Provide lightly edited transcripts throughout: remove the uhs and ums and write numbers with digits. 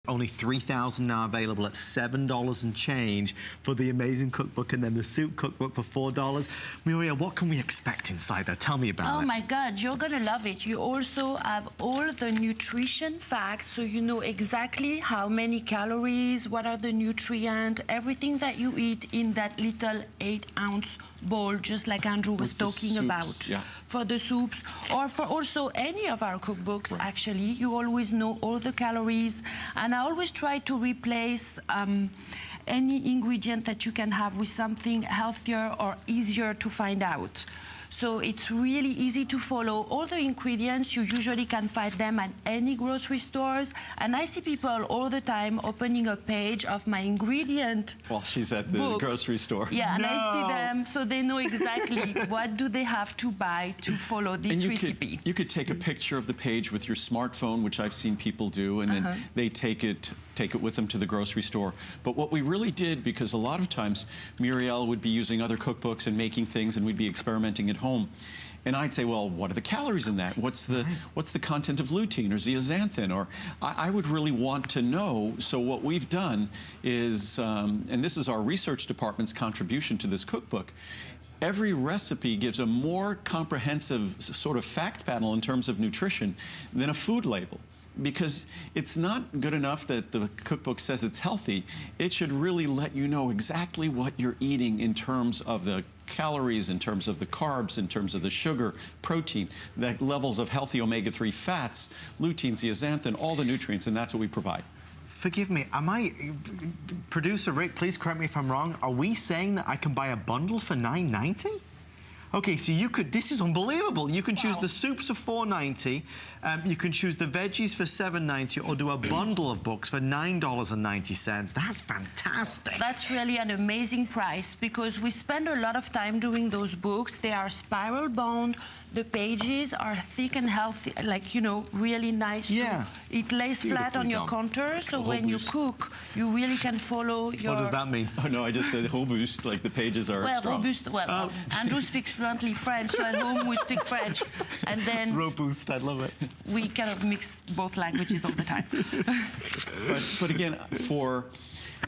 Only 3,000 now available at $7 and change for the amazing cookbook, and then the soup cookbook for $4. Muriel, what can we expect inside there? Tell me about it. Oh my God, you're gonna love it. You also have all the nutrition facts, so you know exactly how many calories, what are the nutrients, everything that you eat in that little 8-ounce bowl, just like Andrew was talking about. Yeah. For the soups, or for also any of our cookbooks, actually, you always know all the calories. And I always try to replace any ingredient that you can have with something healthier or easier to find out. So it's really easy to follow. All the ingredients, you usually can find them at any grocery stores. And I see people all the time opening a page of my ingredient While she's at the book. Grocery store. Yeah, and I see them, so they know exactly what do they have to buy to follow this recipe. You could take a picture of the page with your smartphone, which I've seen people do, and then they take it with them to the grocery store. But what we really did, because a lot of times Muriel would be using other cookbooks and making things, and we'd be experimenting at home. And I'd say, well, what are the calories in that? What's the content of lutein or zeaxanthin? Or I would really want to know. So what we've done is, and this is our research department's contribution to this cookbook, every recipe gives a more comprehensive sort of fact panel in terms of nutrition than a food label. Because it's not good enough that the cookbook says it's healthy. It should really let you know exactly what you're eating in terms of the calories, in terms of the carbs, in terms of the sugar, protein, the levels of healthy omega-3 fats, lutein, zeaxanthin, all the nutrients, and that's what we provide. Forgive me, producer Rick, please correct me if I'm wrong. Are we saying that I can buy a bundle for $9.90? Okay, so you could, this is unbelievable. You can choose the soups for $4.90, you can choose the veggies for $7.90, or do a bundle of books for $9.90. That's fantastic. That's really an amazing price, because we spend a lot of time doing those books. They are spiral bound. The pages are thick and healthy, like, you know, really nice. Yeah. It lays flat on your counter, so when you cook, you really can follow your... What does that mean? Oh, no, I just said robust, like the pages are strong. Robust, well, Andrew speaks fluently French, so at home we speak French. And then... Robust, I love it. We kind of mix both languages all the time. but again,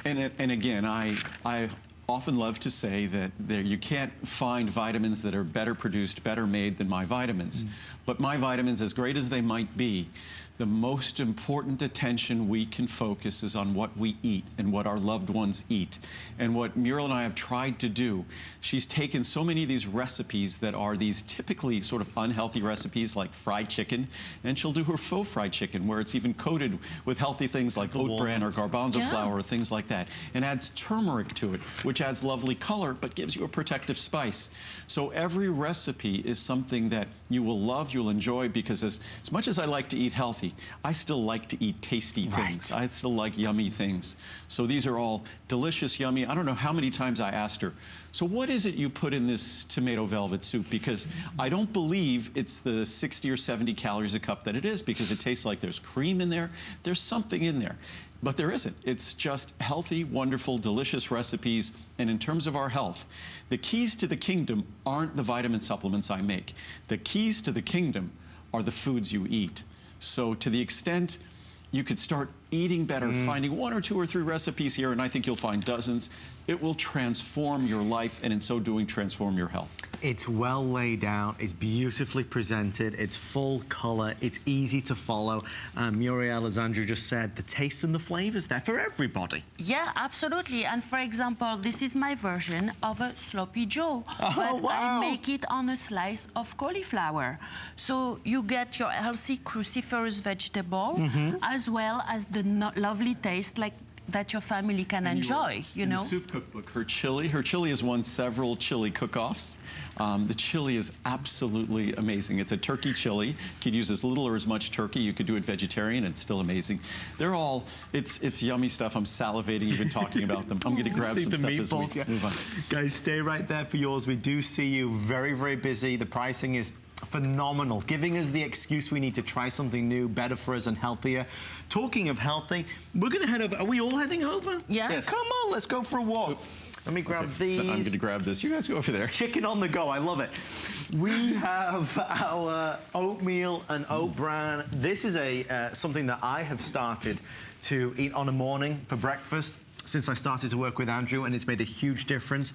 and again, I often love to say that you can't find vitamins that are better produced, better made than my vitamins. But my vitamins, as great as they might be, the most important attention we can focus is on what we eat and what our loved ones eat. And what Muriel and I have tried to do, she's taken so many of these recipes that are these typically sort of unhealthy recipes like fried chicken, and she'll do her faux fried chicken where it's even coated with healthy things like oat bran or garbanzo flour or things like that, and adds turmeric to it, which adds lovely color but gives you a protective spice. So every recipe is something that you will love, you'll enjoy, because as much as I like to eat healthy, I still like to eat tasty things. I still like yummy things. So these are all delicious, yummy. I don't know how many times I asked her, so what is it you put in this tomato velvet soup? Because I don't believe it's the 60 or 70 calories a cup that it is, because it tastes like there's cream in there. There's something in there. But there isn't. It's just healthy, wonderful, delicious recipes. And in terms of our health, the keys to the kingdom aren't the vitamin supplements I make. The keys to the kingdom are the foods you eat. So to the extent you could start eating better, finding 1 or 2 or 3 recipes here, and I think you'll find dozens, it will transform your life, and in so doing, transform your health. It's well laid out, it's beautifully presented, it's full color, it's easy to follow. Muriel, as Andrew just said, the taste and the flavors there for everybody. Yeah, absolutely. And for example, this is my version of a sloppy Joe. But I make it on a slice of cauliflower. So you get your healthy cruciferous vegetable, as well as the lovely taste that your family can enjoy, you know. In the soup cookbook, her chili has won several chili cook-offs. The chili is absolutely amazing. It's a turkey chili. You could use as little or as much turkey. You could do it vegetarian, it's still amazing. They're all, it's yummy stuff. I'm salivating even talking about them. I'm gonna grab some stuff as we move on. Guys, stay right there for yours. We do see you very, very busy. The pricing is phenomenal, giving us the excuse we need to try something new, better for us and healthier. Talking of healthy, we're going to head over. Are we all heading over? Yeah. Yes. Come on, let's go for a walk. Let me grab these. I'm going to grab this. You guys go over there. Chicken on the go. I love it. We have our oatmeal and oat bran. This is something that I have started to eat on a morning for breakfast since I started to work with Andrew, and it's made a huge difference.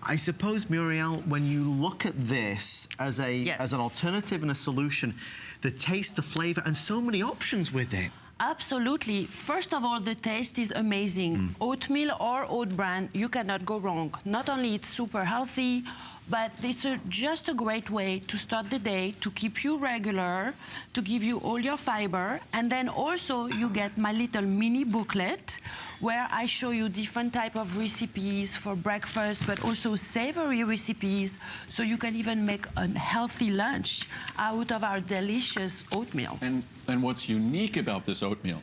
I suppose, Muriel, when you look at this as an alternative and a solution, the taste, the flavor, and so many options with it. Absolutely. First of all, the taste is amazing. Oatmeal or oat bran, you cannot go wrong. Not only it's super healthy, but it's just a great way to start the day, to keep you regular, to give you all your fiber. And then also you get my little mini booklet where I show you different type of recipes for breakfast, but also savory recipes, so you can even make a healthy lunch out of our delicious oatmeal. And what's unique about this oatmeal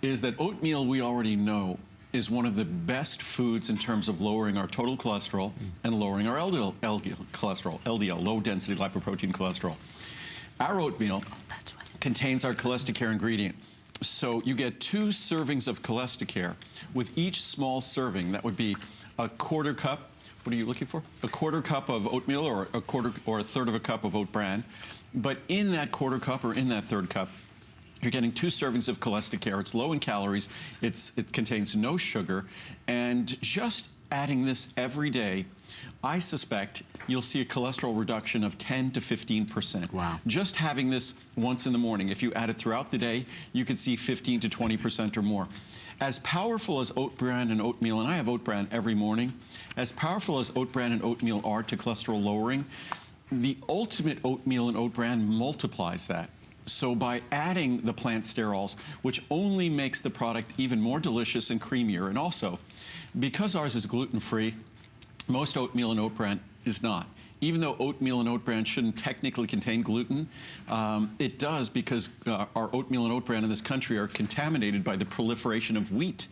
is that oatmeal, we already know, is one of the best foods in terms of lowering our total cholesterol and lowering our LDL cholesterol, LDL, low density lipoprotein cholesterol. Our oatmeal contains our Cholesterol ingredient. So you get 2 servings of Cholesterol with each small serving. That would be a quarter cup. What are you looking for? A quarter cup of oatmeal or a quarter or a third of a cup of oat bran. But in that quarter cup or in that third cup, you're getting 2 servings of Cholesterol. It's low in calories. It contains no sugar. And just adding this every day, I suspect you'll see a cholesterol reduction of 10 to 15%. Wow. Just having this once in the morning. If you add it throughout the day, you could see 15 to 20% or more. As powerful as oat bran and oatmeal, and I have oat bran every morning, as powerful as oat bran and oatmeal are to cholesterol lowering, the ultimate oatmeal and oat bran multiplies that. So by adding the plant sterols, which only makes the product even more delicious and creamier, and also, because ours is gluten-free, most oatmeal and oat bran is not. Even though oatmeal and oat bran shouldn't technically contain gluten, it does because our oatmeal and oat bran in this country are contaminated by the proliferation of wheat.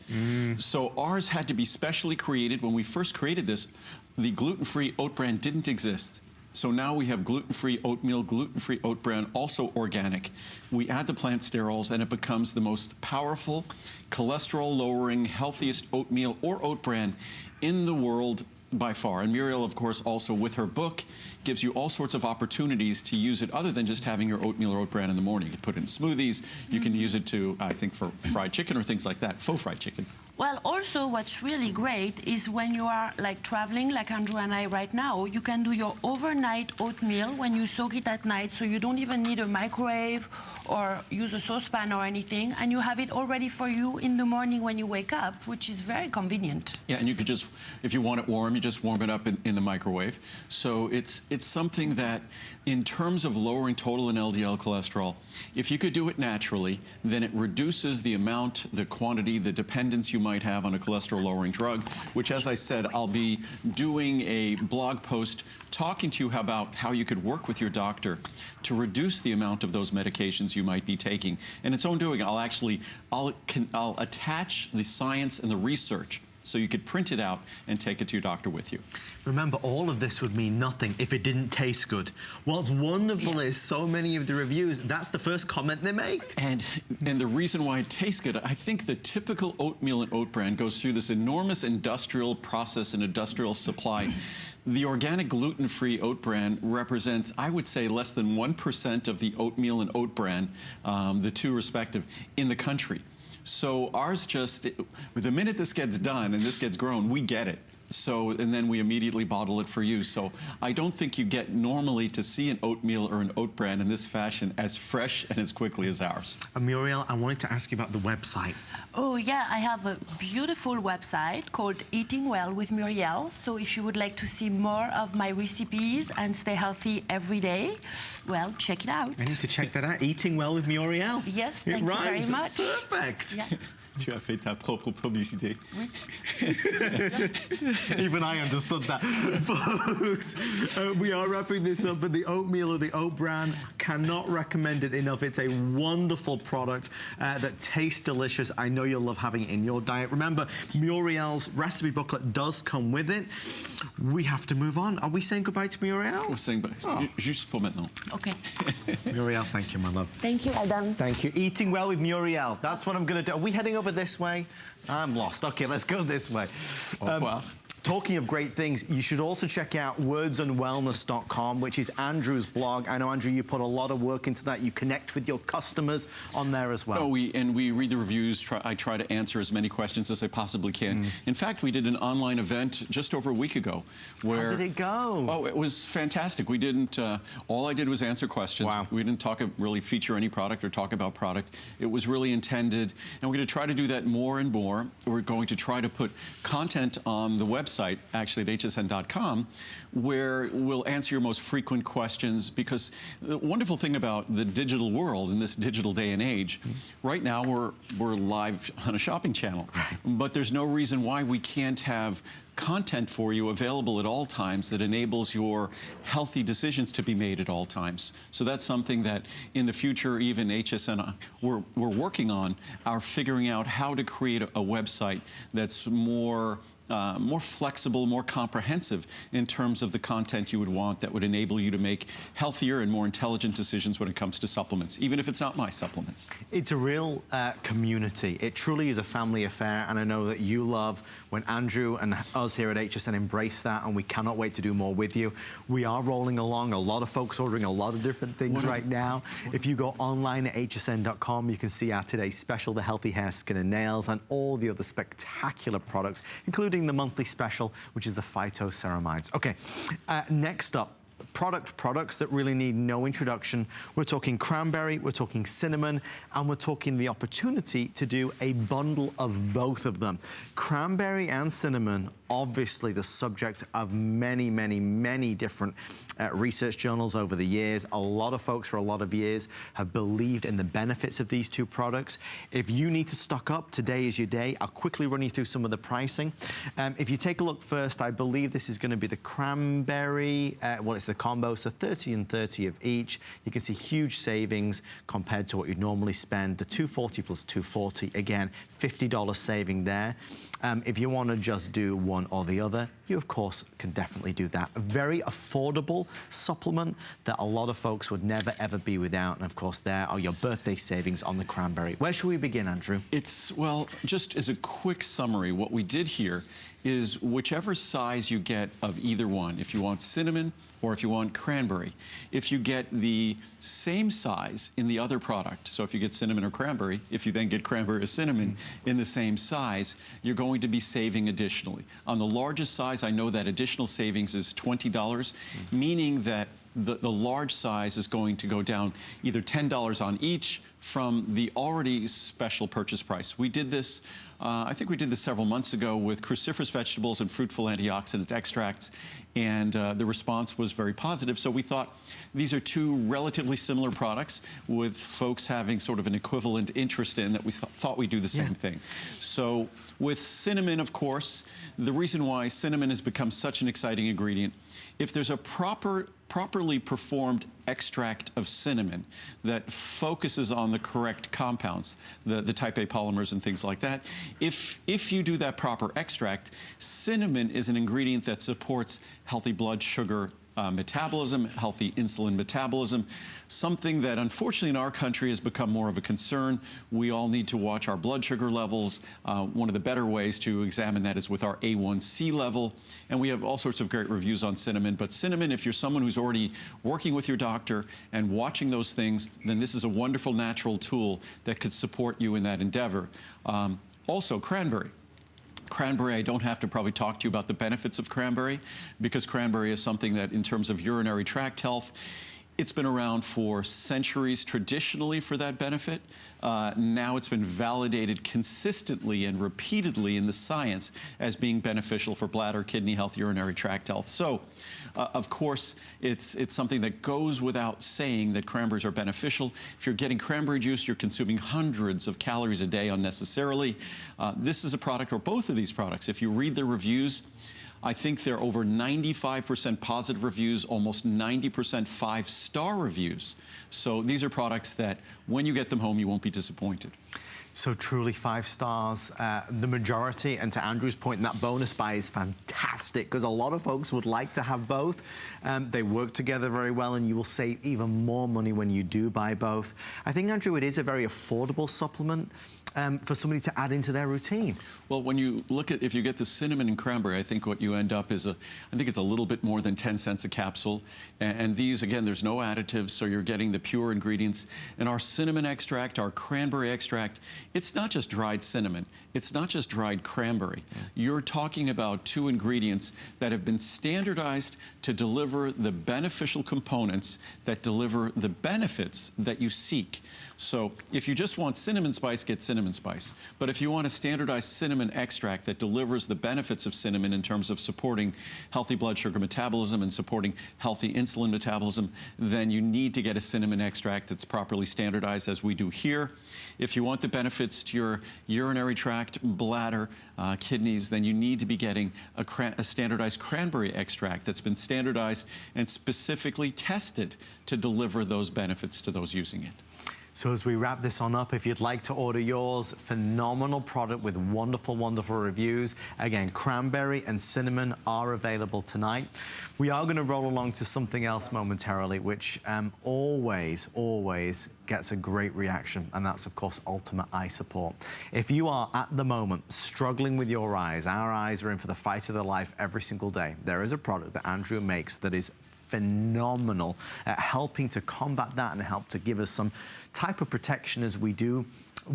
So ours had to be specially created. When we first created this, the gluten-free oat bran didn't exist. So now we have gluten-free oatmeal, gluten-free oat bran, also organic. We add the plant sterols and it becomes the most powerful, cholesterol-lowering, healthiest oatmeal or oat bran in the world by far. And Muriel, of course, also with her book, gives you all sorts of opportunities to use it other than just having your oatmeal or oat bran in the morning. You can put it in smoothies. You can use it to, I think, for fried chicken or things like that, faux fried chicken. Well, also what's really great is when you are like traveling, like Andrew and I right now, you can do your overnight oatmeal when you soak it at night, so you don't even need a microwave or use a saucepan or anything, and you have it all ready for you in the morning when you wake up, which is very convenient. Yeah, and you could just, if you want it warm, you just warm it up in the microwave. So it's something that, in terms of lowering total and LDL cholesterol, if you could do it naturally, then it reduces the amount, the quantity, the dependence you might have on a cholesterol-lowering drug, which, as I said, I'll be doing a blog post talking to you about how you could work with your doctor to reduce the amount of those medications you might be taking. And its own doing, I'll attach the science and the research so you could print it out and take it to your doctor with you. Remember, all of this would mean nothing if it didn't taste good. What's wonderful is so many of the reviews, that's the first comment they make. And the reason why it tastes good, I think the typical oatmeal and oat bran goes through this enormous industrial process and industrial supply. The organic gluten-free oat bran represents, I would say, less than 1% of the oatmeal and oat bran, the two respective, in the country. So ours just, the minute this gets done and this gets grown, we get it. So, and then we immediately bottle it for you. So I don't think you get normally to see an oatmeal or an oat bran in this fashion as fresh and as quickly as ours. Muriel, I wanted to ask you about the website. Oh yeah, I have a beautiful website called Eating Well with Muriel. So if you would like to see more of my recipes and stay healthy every day, well, check it out. I need to check that out. Eating Well with Muriel. Yes, thank you very much. It's perfect. Yeah. Tu as fait ta propre publicité. Oui. Even I understood that. Folks, we are wrapping this up, but the oatmeal or the oat bran, cannot recommend it enough. It's a wonderful product that tastes delicious. I know you'll love having it in your diet. Remember, Muriel's recipe booklet does come with it. We have to move on. Are we saying goodbye to Muriel? We're saying bye. Juste pour maintenant. Okay. Muriel, thank you, my love. Thank you, Adam. Thank you. Eating Well with Muriel. That's what I'm going to do. Are we heading over this way? I'm lost. Okay, let's go this way. Au revoir. Talking of great things, you should also check out wordsandwellness.com, which is Andrew's blog. I know, Andrew, you put a lot of work into that. You connect with your customers on there as well. Oh, we read the reviews. I try to answer as many questions as I possibly can. In fact, we did an online event just over a week ago. Where, how did it go? Oh, it was fantastic. We didn't, all I did was answer questions. Wow. We didn't really feature any product or talk about product. It was really intended, and we're going to try to do that more and more. We're going to try to put content on the website, actually at hsn.com, where we'll answer your most frequent questions, because the wonderful thing about the digital world in this digital day and age, right now we're live on a shopping channel, but there's no reason why we can't have content for you available at all times that enables your healthy decisions to be made at all times. So that's something that in the future, even HSN, we're working on, are figuring out how to create a website that's more flexible, more comprehensive in terms of the content you would want that would enable you to make healthier and more intelligent decisions when it comes to supplements, even if it's not my supplements. It's a real community. It truly is a family affair, and I know that you love when Andrew and us here at HSN embrace that, and we cannot wait to do more with you. We are rolling along. A lot of folks ordering a lot of different things right now. If you go online at hsn.com, you can see our today's special, the Healthy Hair, Skin and Nails, and all the other spectacular products, including the monthly special, which is the phytoceramides. Okay, next up, products that really need no introduction. We're talking cranberry, we're talking cinnamon, and we're talking the opportunity to do a bundle of both of them. Cranberry and cinnamon, obviously the subject of many, many, many different research journals over the years. A lot of folks for a lot of years have believed in the benefits of these two products. If you need to stock up, today is your day. I'll quickly run you through some of the pricing. If you take a look first, I believe this is going to be the cranberry, well, it's the combo, so 30 and 30 of each. You can see huge savings compared to what you'd normally spend. The 240 plus 240, again, $50 saving there. If you want to just do one or the other, you of course can definitely do that. A very affordable supplement that a lot of folks would never ever be without, and of course there are your birthday savings on the cranberry. Where should we begin, Andrew? Well, just as a quick summary, what we did here is whichever size you get of either one, if you want cinnamon or if you want cranberry, if you get the same size in the other product, so if you get cinnamon or cranberry, if you then get cranberry or cinnamon in the same size, you're going to be saving additionally. On the largest size, I know that additional savings is $20, meaning that the large size is going to go down either $10 on each from the already special purchase price. We did this, I think we did this several months ago with cruciferous vegetables and fruitful antioxidant extracts, and the response was very positive. So we thought these are two relatively similar products with folks having sort of an equivalent interest in that we thought we'd do the same thing. So with cinnamon, of course, the reason why cinnamon has become such an exciting ingredient, if there's a properly performed extract of cinnamon that focuses on the correct compounds, the type A polymers and things like that, if you do that proper extract, cinnamon is an ingredient that supports healthy blood sugar metabolism, healthy insulin metabolism, something that unfortunately in our country has become more of a concern. We all need to watch our blood sugar levels. One of the better ways to examine that is with our A1C level. And we have all sorts of great reviews on cinnamon. But cinnamon, if you're someone who's already working with your doctor and watching those things, then this is a wonderful natural tool that could support you in that endeavor. Also, cranberry. Cranberry, I don't have to probably talk to you about the benefits of cranberry, because cranberry is something that in terms of urinary tract health, it's been around for centuries traditionally for that benefit. Now it's been validated consistently and repeatedly in the science as being beneficial for bladder, kidney health, urinary tract health. So, of course, it's something that goes without saying that cranberries are beneficial. If you're getting cranberry juice, you're consuming hundreds of calories a day unnecessarily. This is a product, or both of these products, if you read the reviews, I think they're over 95% positive reviews, almost 90% 5-star reviews. So these are products that when you get them home, you won't be disappointed. So truly 5 stars, the majority, and to Andrew's point, that bonus buy is fantastic because a lot of folks would like to have both. They work together very well and you will save even more money when you do buy both. I think, Andrew, it is a very affordable supplement for somebody to add into their routine. Well, when you look at, if you get the cinnamon and cranberry, I think what you end up is, I think it's a little bit more than 10 cents a capsule. And these, again, there's no additives, so you're getting the pure ingredients. And our cinnamon extract, our cranberry extract, it's not just dried cinnamon. It's not just dried cranberry. You're talking about 2 ingredients that have been standardized to deliver the beneficial components that deliver the benefits that you seek. So if you just want cinnamon spice, get cinnamon spice. But if you want a standardized cinnamon extract that delivers the benefits of cinnamon in terms of supporting healthy blood sugar metabolism and supporting healthy insulin metabolism, then you need to get a cinnamon extract that's properly standardized as we do here. If you want the benefits to your urinary tract, bladder, kidneys, then you need to be getting a standardized cranberry extract that's been standardized and specifically tested to deliver those benefits to those using it. So as we wrap this on up, if you'd like to order yours, phenomenal product with wonderful, wonderful reviews. Again, cranberry and cinnamon are available tonight. We are going to roll along to something else momentarily, which always gets a great reaction, and that's, of course, Ultimate Eye Support. If you are, at the moment, struggling with your eyes, our eyes are in for the fight of their life every single day. There is a product that Andrew makes that is phenomenal at helping to combat that and help to give us some type of protection as we do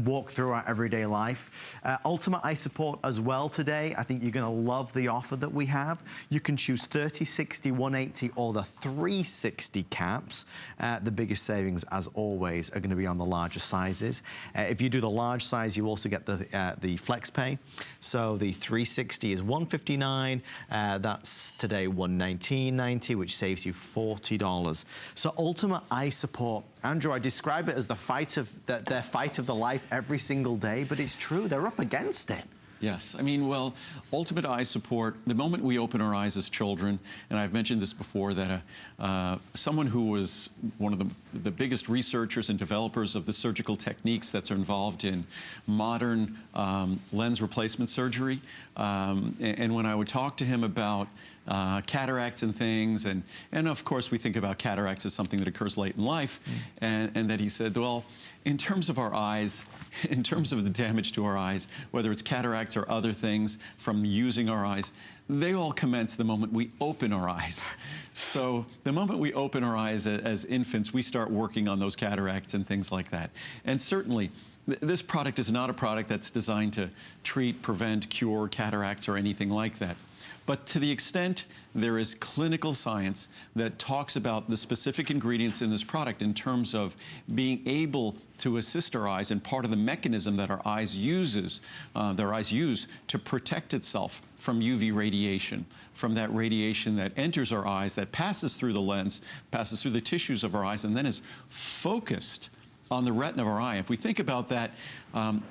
walk through our everyday life. Ultimate Eye Support as well today. I think you're going to love the offer that we have. You can choose 30, 60, 180 or the 360 caps. The biggest savings, as always, are going to be on the larger sizes. If you do the large size, you also get the Flex Pay. So the 360 is $159. That's today $119.90, which saves you $40. So Ultimate Eye Support, Andrew, I describe it as the fight of their fight of the life every single day, but it's true, they're up against it. Yes, I mean, well, Ultimate Eye Support, the moment we open our eyes as children, and I've mentioned this before, that someone who was one of the biggest researchers and developers of the surgical techniques that's involved in modern lens replacement surgery, and when I would talk to him about cataracts and things, and of course we think about cataracts as something that occurs late in life, and that he said, well, in terms of our eyes, in terms of the damage to our eyes, whether it's cataracts or other things from using our eyes, they all commence the moment we open our eyes. So the moment we open our eyes as infants, we start working on those cataracts and things like that. And certainly, this product is not a product that's designed to treat, prevent, cure cataracts or anything like that. But to the extent there is clinical science that talks about the specific ingredients in this product in terms of being able to assist our eyes, and part of the mechanism that our eyes use to protect itself from UV radiation, from that radiation that enters our eyes, that passes through the lens, passes through the tissues of our eyes, and then is focused on the retina of our eye. If we think about that,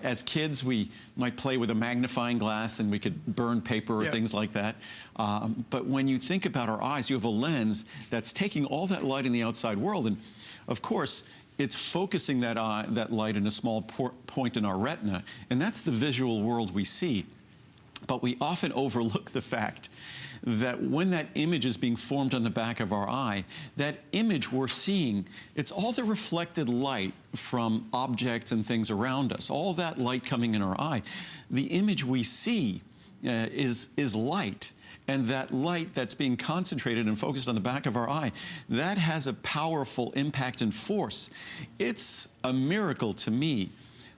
as kids, we might play with a magnifying glass and we could burn paper or things like that. But when you think about our eyes, you have a lens that's taking all that light in the outside world. And of course, it's focusing that light in a small point in our retina. And that's the visual world we see. But we often overlook the fact that when that image is being formed on the back of our eye, that image we're seeing, it's all the reflected light from objects and things around us, all that light coming in our eye. The image we see is light. And that light that's being concentrated and focused on the back of our eye, that has a powerful impact and force. It's a miracle to me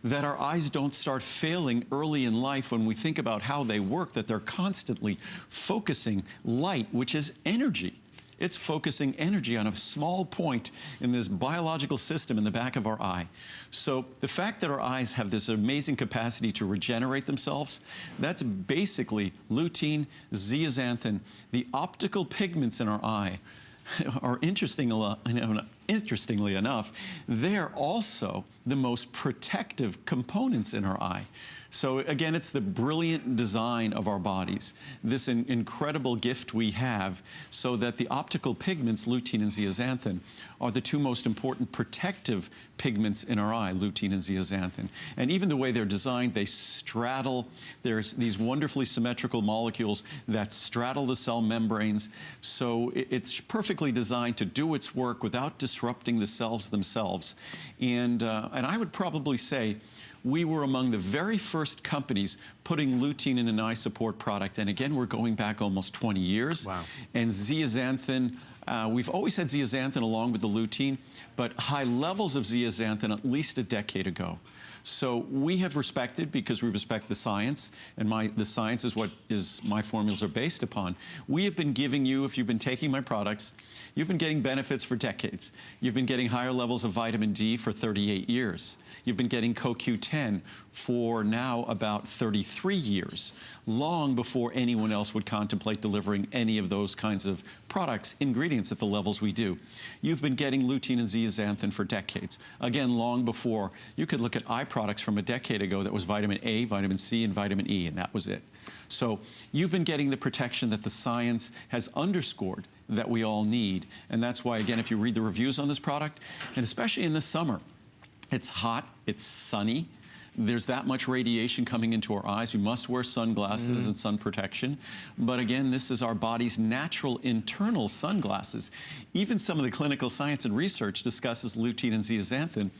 that our eyes don't start failing early in life when we think about how they work, that they're constantly focusing light, which is energy. It's focusing energy on a small point in this biological system in the back of our eye. So the fact that our eyes have this amazing capacity to regenerate themselves, that's basically lutein, zeaxanthin, the optical pigments in our eye are interestingly enough, they're also the most protective components in our eye. So again, it's the brilliant design of our bodies, this incredible gift we have, so that the optical pigments, lutein and zeaxanthin, are the two most important protective pigments in our eye, lutein and zeaxanthin. And even the way they're designed, they straddle. There's these wonderfully symmetrical molecules that straddle the cell membranes. So it's perfectly designed to do its work without disrupting the cells themselves. And I would probably say we were among the very first companies putting lutein in an eye support product. And again, we're going back almost 20 years. Wow. And zeaxanthin, we've always had zeaxanthin along with the lutein, but high levels of zeaxanthin at least a decade ago. So we have respected, because we respect the science, and the science is what my formulas are based upon. We have been giving you, if you've been taking my products, you've been getting benefits for decades. You've been getting higher levels of vitamin D for 38 years. You've been getting CoQ10 for now about 33 years, long before anyone else would contemplate delivering any of those kinds of products, ingredients at the levels we do. You've been getting lutein and zeaxanthin for decades. Again, long before you could look at eye products from a decade ago that was vitamin A, vitamin C, and vitamin E, and that was it. So you've been getting the protection that the science has underscored that we all need. And that's why, again, if you read the reviews on this product, and especially in the summer, it's hot, it's sunny, there's that much radiation coming into our eyes. We must wear sunglasses and sun protection. But again, this is our body's natural internal sunglasses. Even some of the clinical science and research discusses lutein and zeaxanthin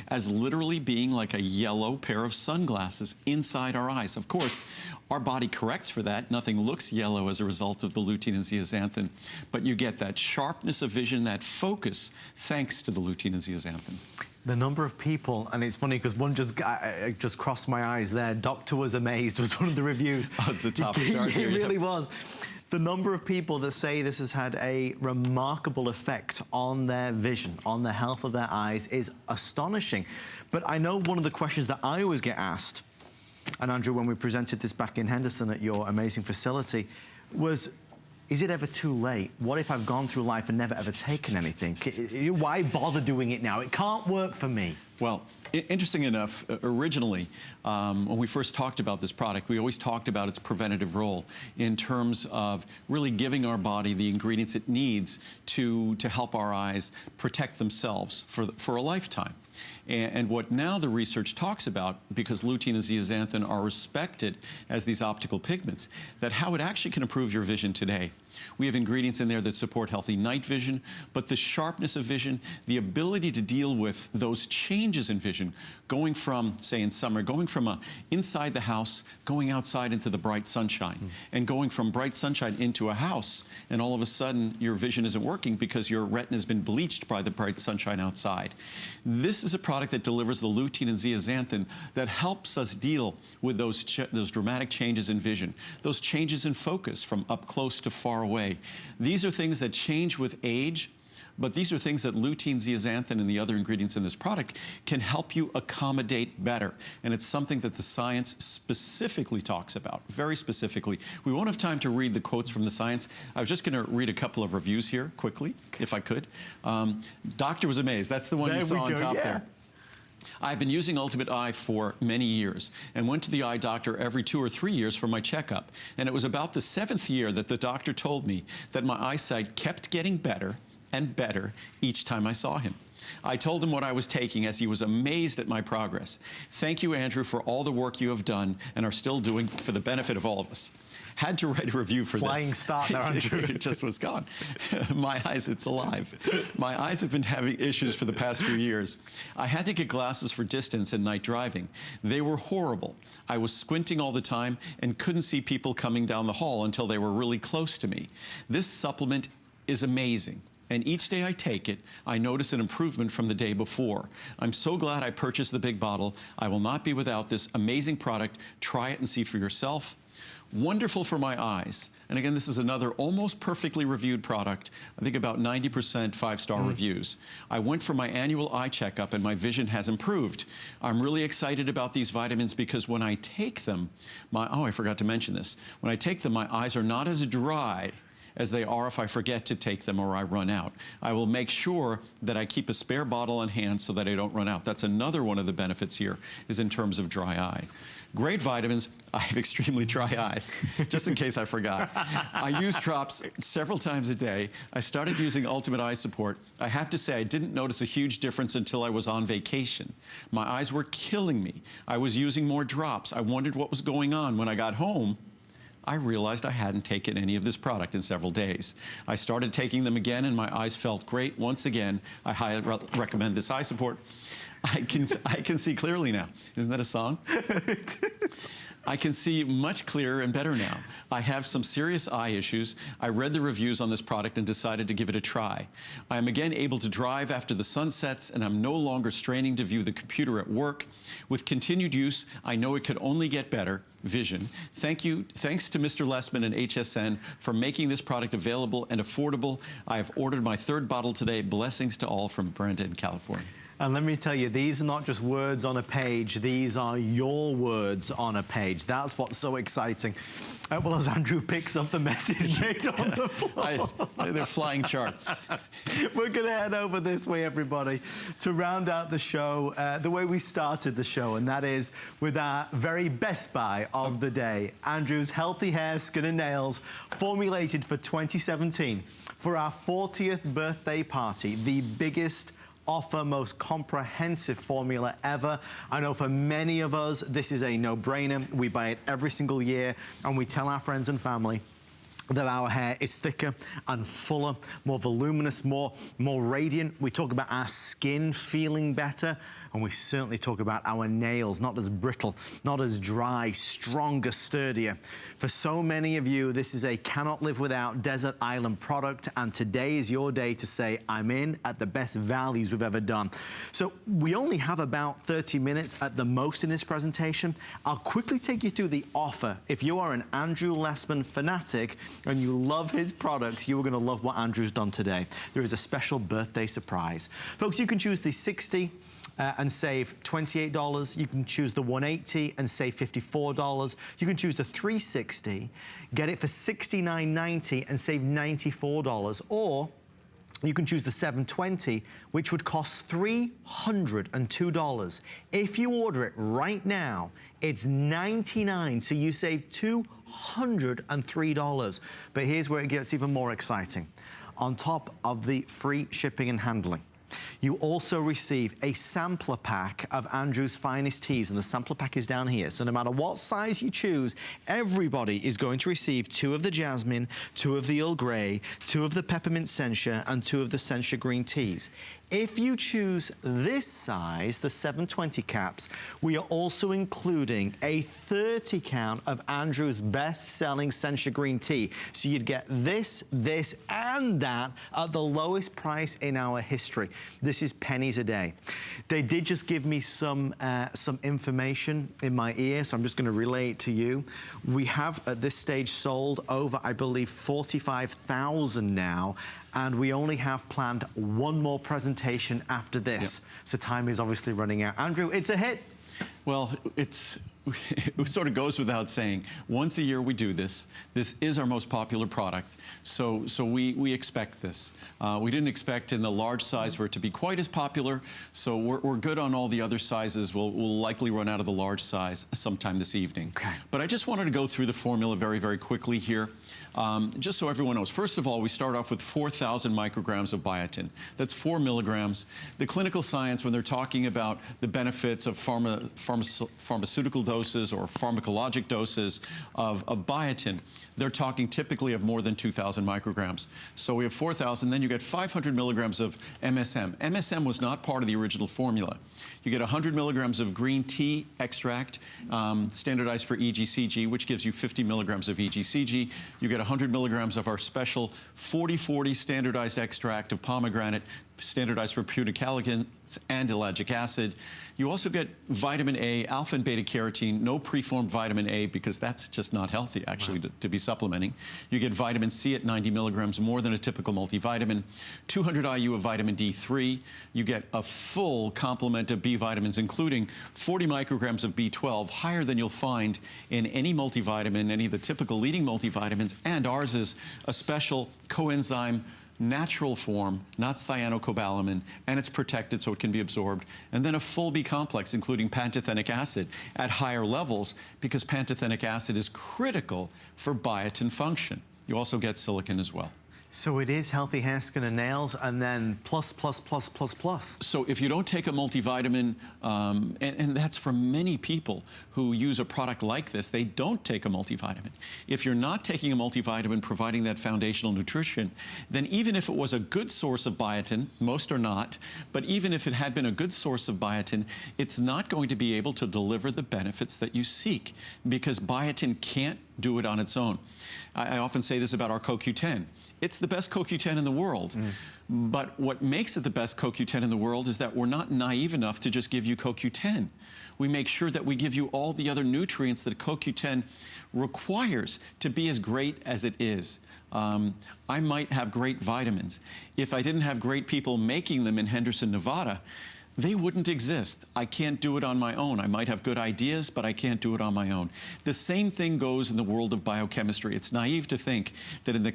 as literally being like a yellow pair of sunglasses inside our eyes. Of course, our body corrects for that. Nothing looks yellow as a result of the lutein and zeaxanthin. But you get that sharpness of vision, that focus, thanks to the lutein and zeaxanthin. The number of people, and it's funny because one just crossed my eyes there. Doctor was amazed was one of the reviews. Oh, it's the top chart here. It really was. The number of people that say this has had a remarkable effect on their vision, on the health of their eyes, is astonishing. But I know one of the questions that I always get asked, and Andrew, when we presented this back in Henderson at your amazing facility, was, is it ever too late? What if I've gone through life and never ever taken anything? Why bother doing it now? It can't work for me. Well, interesting enough, originally, when we first talked about this product, we always talked about its preventative role in terms of really giving our body the ingredients it needs to help our eyes protect themselves for a lifetime. And what now the research talks about, because lutein and zeaxanthin are respected as these optical pigments, that how it actually can improve your vision today. We have ingredients in there that support healthy night vision, but the sharpness of vision, the ability to deal with those changes in vision, going from, say in summer, going from inside the house, going outside into the bright sunshine, and going from bright sunshine into a house, and all of a sudden your vision isn't working because your retina has been bleached by the bright sunshine outside. This is a product that delivers the lutein and zeaxanthin that helps us deal with those dramatic changes in vision, those changes in focus from up close to far away. These are things that change with age, but these are things that lutein, zeaxanthin, and the other ingredients in this product can help you accommodate better. And it's something that the science specifically talks about, very specifically. We won't have time to read the quotes from the science. I was just going to read a couple of reviews here quickly, if I could. Doctor was amazed. That's the one you saw on top there. I've been using Ultimate Eye for many years and went to the eye doctor every 2 or 3 years for my checkup. And it was about the 7th year that the doctor told me that my eyesight kept getting better and better each time I saw him. I told him what I was taking, as he was amazed at my progress. Thank you, Andrew, for all the work you have done and are still doing for the benefit of all of us. Had to write a review for Flying this. start there, Andrew. It just was gone. My eyes, it's alive. My eyes have been having issues for the past few years. I had to get glasses for distance and night driving. They were horrible. I was squinting all the time and couldn't see people coming down the hall until they were really close to me. This supplement is amazing. And each day I take it, I notice an improvement from the day before. I'm so glad I purchased the big bottle. I will not be without this amazing product. Try it and see for yourself. Wonderful for my eyes. And again, this is another almost perfectly reviewed product. I think about 90% 5-star reviews. I went for my annual eye checkup and my vision has improved. I'm really excited about these vitamins because when I take them, I forgot to mention this. When I take them, my eyes are not as dry as they are if I forget to take them or I run out. I will make sure that I keep a spare bottle on hand so that I don't run out. That's another one of the benefits here, is in terms of dry eye. Great vitamins. I have extremely dry eyes, just in case I forgot. I use drops several times a day. I started using Ultimate Eye Support. I have to say, I didn't notice a huge difference until I was on vacation. My eyes were killing me. I was using more drops. I wondered what was going on. When I got home, I realized I hadn't taken any of this product in several days. I started taking them again, and my eyes felt great. Once again, I highly recommend this eye support. I can see clearly now. Isn't that a song? I can see much clearer and better now. I have some serious eye issues. I read the reviews on this product and decided to give it a try. I am again able to drive after the sun sets, and I'm no longer straining to view the computer at work. With continued use, I know it could only get better. Vision. Thanks to Mr. Lessman and HSN for making this product available and affordable. I have ordered my 3rd bottle today. Blessings to all from Brenda in California. And let me tell you, these are not just words on a page, these are your words on a page. That's what's so exciting. Well, as Andrew picks up the message made on the floor. They're flying charts. We're going to head over this way, everybody, to round out the show the way we started the show, and that is with our very best buy of the day. Andrew's Healthy Hair, Skin and Nails, formulated for 2017 for our 40th birthday party, the biggest offer, most comprehensive formula ever. I know for many of us, this is a no-brainer. We buy it every single year, and we tell our friends and family that our hair is thicker and fuller, more voluminous, more radiant. We talk about our skin feeling better, and we certainly talk about our nails, not as brittle, not as dry, stronger, sturdier. For so many of you, this is a cannot live without desert island product, and today is your day to say, I'm in at the best values we've ever done. So we only have about 30 minutes at the most in this presentation. I'll quickly take you through the offer. If you are an Andrew Lessman fanatic and you love his products, you are going to love what Andrew's done today. There is a special birthday surprise. Folks, you can choose the 60 and save $28. You can choose the 180 and save $54. You can choose the 360, get it for $69.90 and save $94. Or you can choose the 720, which would cost $302. If you order it right now, it's $99, so you save $203. But here's where it gets even more exciting. On top of the free shipping and handling, you also receive a sampler pack of Andrew's finest teas, and the sampler pack is down here. So no matter what size you choose, everybody is going to receive 2 of the jasmine, 2 of the Earl Grey, 2 of the peppermint sencha, and 2 of the sencha green teas. If you choose this size, the 720 caps, we are also including a 30 count of Andrew's best-selling sencha green tea. So you'd get this, and that at the lowest price in our history. This is pennies a day. They did just give me some information in my ear, so I'm just going to relay it to you. We have at this stage sold over, I believe, 45,000 now. And we only have planned one more presentation after this. Yep. So time is obviously running out. Andrew, it's a hit. Well, it sort of goes without saying. Once a year we do this. This is our most popular product, so we expect this. We didn't expect in the large size for it to be quite as popular, so we're good on all the other sizes. We'll likely run out of the large size sometime this evening. Okay. But I just wanted to go through the formula very, very quickly here. Just so everyone knows, first of all, we start off with 4,000 micrograms of biotin. That's 4 milligrams. The clinical science, when they're talking about the benefits of pharmaceutical doses or pharmacologic doses of biotin, they're talking typically of more than 2,000 micrograms. So we have 4,000, then you get 500 milligrams of MSM. MSM was not part of the original formula. You get 100 milligrams of green tea extract, standardized for EGCG, which gives you 50 milligrams of EGCG. You get 100 milligrams of our special 40/40 standardized extract of pomegranate, standardized for beta-carotenes and ellagic acid. You also get vitamin A, alpha and beta carotene, no preformed vitamin A because that's just not healthy actually to be supplementing. You get vitamin C at 90 milligrams, more than a typical multivitamin, 200 IU of vitamin D3. You get a full complement of B vitamins, including 40 micrograms of B12, higher than you'll find in any multivitamin, any of the typical leading multivitamins, and ours is a special coenzyme natural form, not cyanocobalamin, and it's protected so it can be absorbed. And then a full B complex, including pantothenic acid at higher levels, because pantothenic acid is critical for biotin function. You also get silicon as well. So it is healthy hair, skin, and nails, and then plus. So if you don't take a multivitamin, and that's for many people who use a product like this, they don't take a multivitamin. If you're not taking a multivitamin providing that foundational nutrition, then even if it was a good source of biotin, most are not, but even if it had been a good source of biotin, it's not going to be able to deliver the benefits that you seek because biotin can't do it on its own. I often say this about our CoQ10. It's the best CoQ10 in the world. But what makes it the best CoQ10 in the world is that we're not naive enough to just give you CoQ10. We make sure that we give you all the other nutrients that CoQ10 requires to be as great as it is. I might have great vitamins. If I didn't have great people making them in Henderson, Nevada, they wouldn't exist. I can't do it on my own. I might have good ideas, but I can't do it on my own. The same thing goes in the world of biochemistry. It's naive to think that in the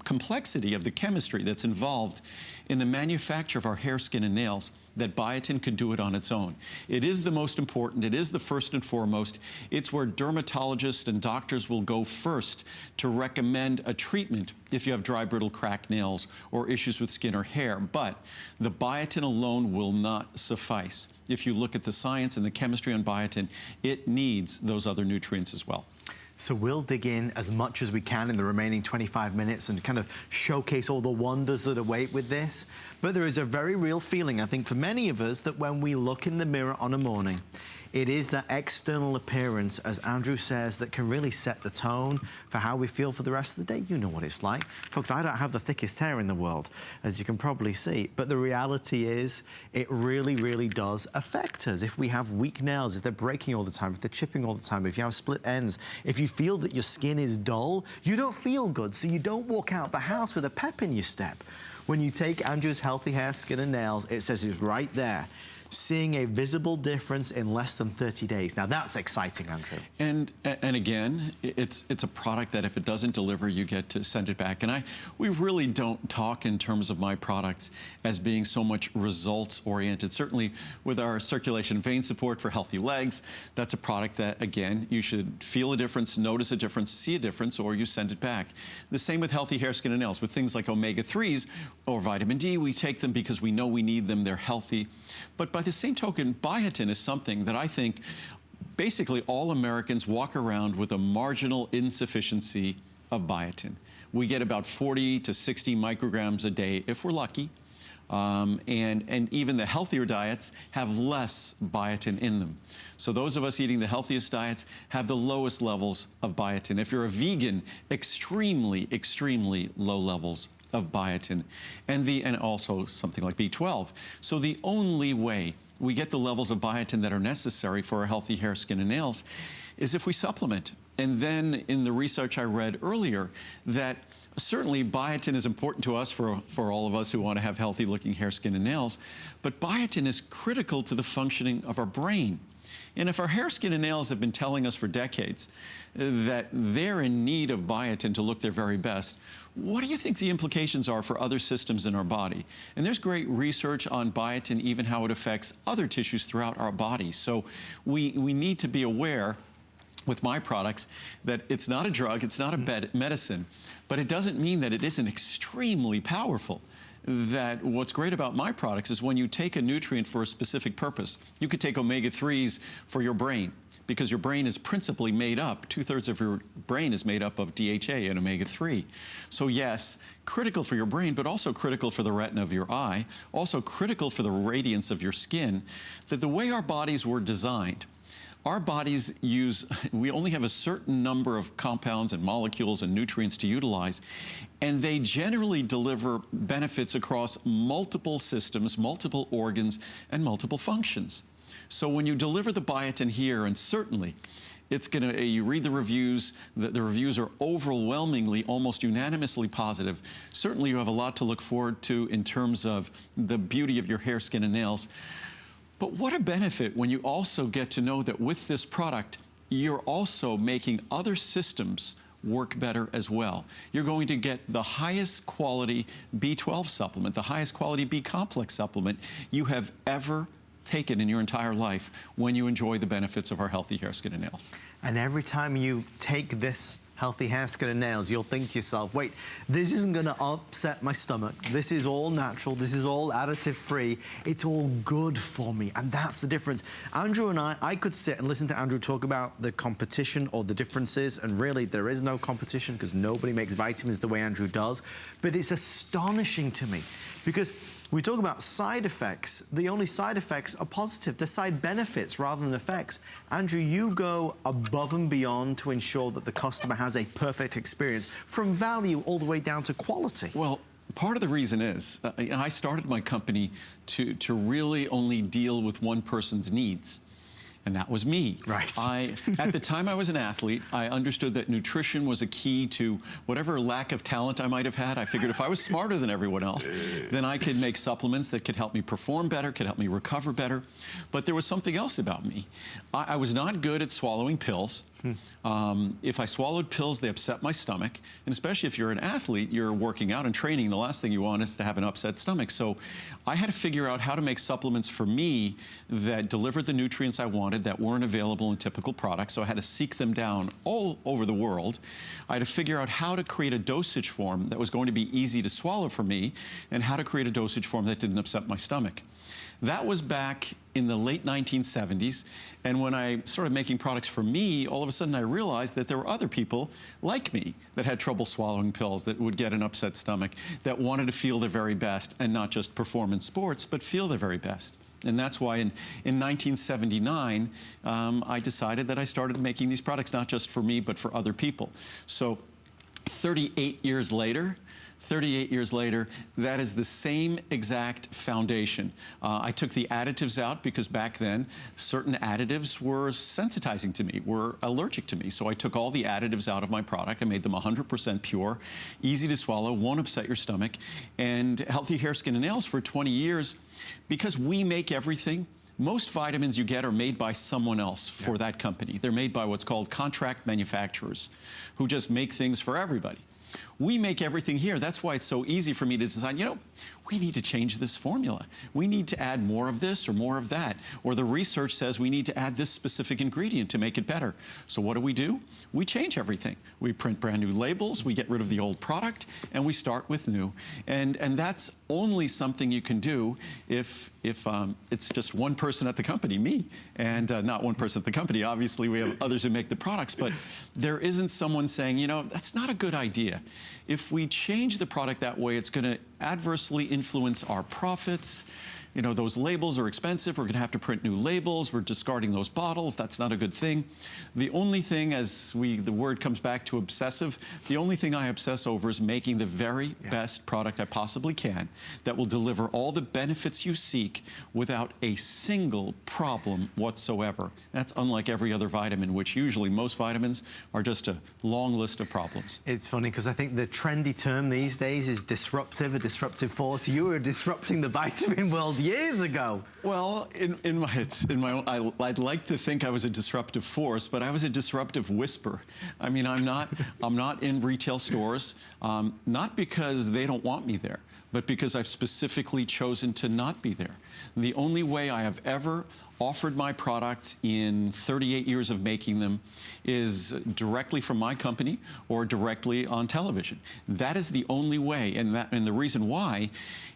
complexity of the chemistry that's involved in the manufacture of our hair, skin, and nails, that biotin could do it on its own. It is the most important. It is the first and foremost. It's where dermatologists and doctors will go first to recommend a treatment if you have dry, brittle, cracked nails or issues with skin or hair. But the biotin alone will not suffice. If you look at the science and the chemistry on biotin, it needs those other nutrients as well. So we'll dig in as much as we can in the remaining 25 minutes and kind of showcase all the wonders that await with this. But there is a very real feeling, I think, for many of us that when we look in the mirror on a morning, it is that external appearance, as Andrew says, that can really set the tone for how we feel for the rest of the day. You know what it's like. Folks, I don't have the thickest hair in the world, as you can probably see. But the reality is, it really, really does affect us. If we have weak nails, if they're breaking all the time, if they're chipping all the time, if you have split ends, if you feel that your skin is dull, you don't feel good, so you don't walk out the house with a pep in your step. When you take Andrew's Healthy Hair, Skin and Nails, it says it's right there. Seeing a visible difference in less than 30 days. Now that's exciting, Andrew. And again, it's a product that if it doesn't deliver, you get to send it back. And we really don't talk in terms of my products as being so much results oriented. Certainly with our circulation vein support for healthy legs, that's a product that, again, you should feel a difference, notice a difference, see a difference, or you send it back. The same with Healthy Hair, Skin and Nails. With things like omega-3s or vitamin D, we take them because we know we need them, they're healthy. But by the same token, biotin is something that I think basically all Americans walk around with a marginal insufficiency of biotin. We get about 40 to 60 micrograms a day if we're lucky. And even the healthier diets have less biotin in them. So those of us eating the healthiest diets have the lowest levels of biotin. If you're a vegan, extremely, extremely low levels of biotin, and also something like B12. So the only way we get the levels of biotin that are necessary for a healthy hair, skin, and nails is if we supplement. And then in the research I read earlier, that certainly biotin is important to us for all of us who want to have healthy looking hair, skin, and nails, but biotin is critical to the functioning of our brain. And if our hair, skin, and nails have been telling us for decades that they're in need of biotin to look their very best, what do you think the implications are for other systems in our body? And there's great research on biotin, even how it affects other tissues throughout our body. So we need to be aware with my products that it's not a drug, it's not a medicine, but it doesn't mean that it isn't extremely powerful. That what's great about my products is when you take a nutrient for a specific purpose. You could take omega-3s for your brain, because your brain is principally made up, 2/3 of your brain is made up of DHA and omega-3. So yes, critical for your brain, but also critical for the retina of your eye, also critical for the radiance of your skin, that the way our bodies were designed, our bodies we only have a certain number of compounds and molecules and nutrients to utilize, and they generally deliver benefits across multiple systems, multiple organs, and multiple functions. So when you deliver the biotin here, and certainly you read the reviews, the reviews are overwhelmingly, almost unanimously positive. Certainly you have a lot to look forward to in terms of the beauty of your hair, skin, and nails. But what a benefit when you also get to know that with this product, you're also making other systems work better as well. You're going to get the highest quality B12 supplement, the highest quality B complex supplement you have ever taken in your entire life when you enjoy the benefits of our healthy hair, skin, and nails. And every time you take this healthy hair, skin, and nails, you'll think to yourself, wait, this isn't going to upset my stomach. This is all natural. This is all additive-free. It's all good for me, and that's the difference. Andrew and I could sit and listen to Andrew talk about the competition or the differences, and really there is no competition because nobody makes vitamins the way Andrew does. But it's astonishing to me because we talk about side effects. The only side effects are positive. They're side benefits rather than effects. Andrew, you go above and beyond to ensure that the customer has a perfect experience, from value all the way down to quality. Well, part of the reason is, and I started my company to really only deal with one person's needs. And that was me. Right. At the time I was an athlete, I understood that nutrition was a key to whatever lack of talent I might have had. I figured if I was smarter than everyone else, then I could make supplements that could help me perform better, could help me recover better. But there was something else about me. I was not good at swallowing pills. If I swallowed pills, they upset my stomach. And especially if you're an athlete, you're working out and training, the last thing you want is to have an upset stomach. So I had to figure out how to make supplements for me that delivered the nutrients I wanted that weren't available in typical products. So I had to seek them down all over the world. I had to figure out how to create a dosage form that was going to be easy to swallow for me, and how to create a dosage form that didn't upset my stomach. That was back in the late 1970s, and when I started making products for me, all of a sudden I realized that there were other people like me that had trouble swallowing pills, that would get an upset stomach, that wanted to feel their very best, and not just perform in sports, but feel their very best. And that's why in 1979, I decided that I started making these products not just for me, but for other people. So 38 years later, that is the same exact foundation. I took the additives out because back then, certain additives were sensitizing to me, were allergic to me. So I took all the additives out of my product. I made them 100% pure, easy to swallow, won't upset your stomach. And healthy hair, skin, and nails for 20 years, because we make everything. Most vitamins you get are made by someone else for that company. They're made by what's called contract manufacturers, who just make things for everybody. We make everything here. That's why it's so easy for me to decide, you know, we need to change this formula. We need to add more of this or more of that. Or the research says we need to add this specific ingredient to make it better. So what do? We change everything. We print brand new labels, we get rid of the old product, and we start with new. And that's only something you can do if it's just one person at the company, me, and not one person at the company. Obviously, we have others who make the products, but there isn't someone saying, you know, that's not a good idea. If we change the product that way, it's going to adversely influence our profits. You know, those labels are expensive. We're going to have to print new labels. We're discarding those bottles. That's not a good thing. The only thing, as the word comes back to obsessive, the only thing I obsess over is making the very best product I possibly can that will deliver all the benefits you seek without a single problem whatsoever. That's unlike every other vitamin, which usually most vitamins are just a long list of problems. It's funny because I think the trendy term these days is disruptive, a disruptive force. You were disrupting the vitamin world years ago. Well, in my own, I'd like to think I was a disruptive force, but I was a disruptive whisper. I mean, I'm not in retail stores, not because they don't want me there, but because I've specifically chosen to not be there. The only way I have ever offered my products in 38 years of making them is directly from my company or directly on television. That is the only way, and the reason why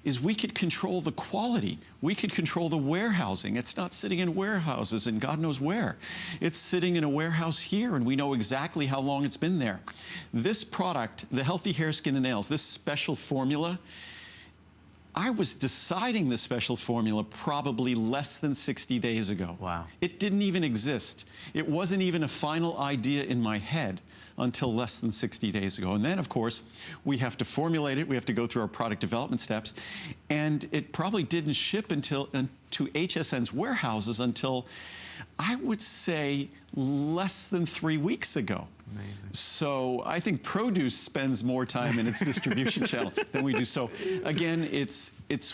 is we could control the quality. We could control the warehousing. It's not sitting in warehouses and God knows where. It's sitting in a warehouse here, and we know exactly how long it's been there. This product, the Healthy Hair, Skin, and Nails, this special formula, I was deciding the special formula probably less than 60 days ago. Wow. It didn't even exist. It wasn't even a final idea in my head until less than 60 days ago. And then, of course, we have to formulate it. We have to go through our product development steps. And it probably didn't ship until to HSN's warehouses until, I would say, less than 3 weeks ago. Amazing. So I think produce spends more time in its distribution channel than we do. So again, it's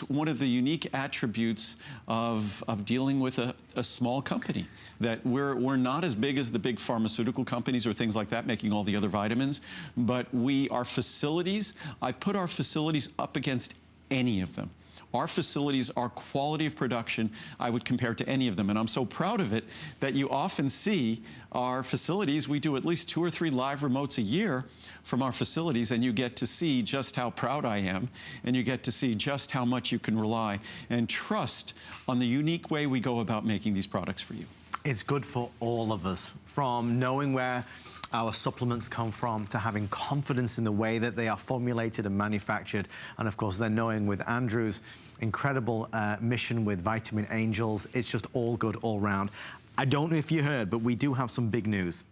one of the unique attributes of dealing with a small company, that we're not as big as the big pharmaceutical companies or things like that making all the other vitamins, but our facilities, I put our facilities up against any of them. Our facilities, our quality of production, I would compare to any of them. And I'm so proud of it that you often see our facilities. We do at least 2 or 3 live remotes a year from our facilities, and you get to see just how proud I am, and you get to see just how much you can rely and trust on the unique way we go about making these products for you. It's good for all of us, from knowing where our supplements come from to having confidence in the way that they are formulated and manufactured, and of course then knowing with Andrew's incredible mission with Vitamin Angels, it's just all good all round. I don't know if you heard, but we do have some big news.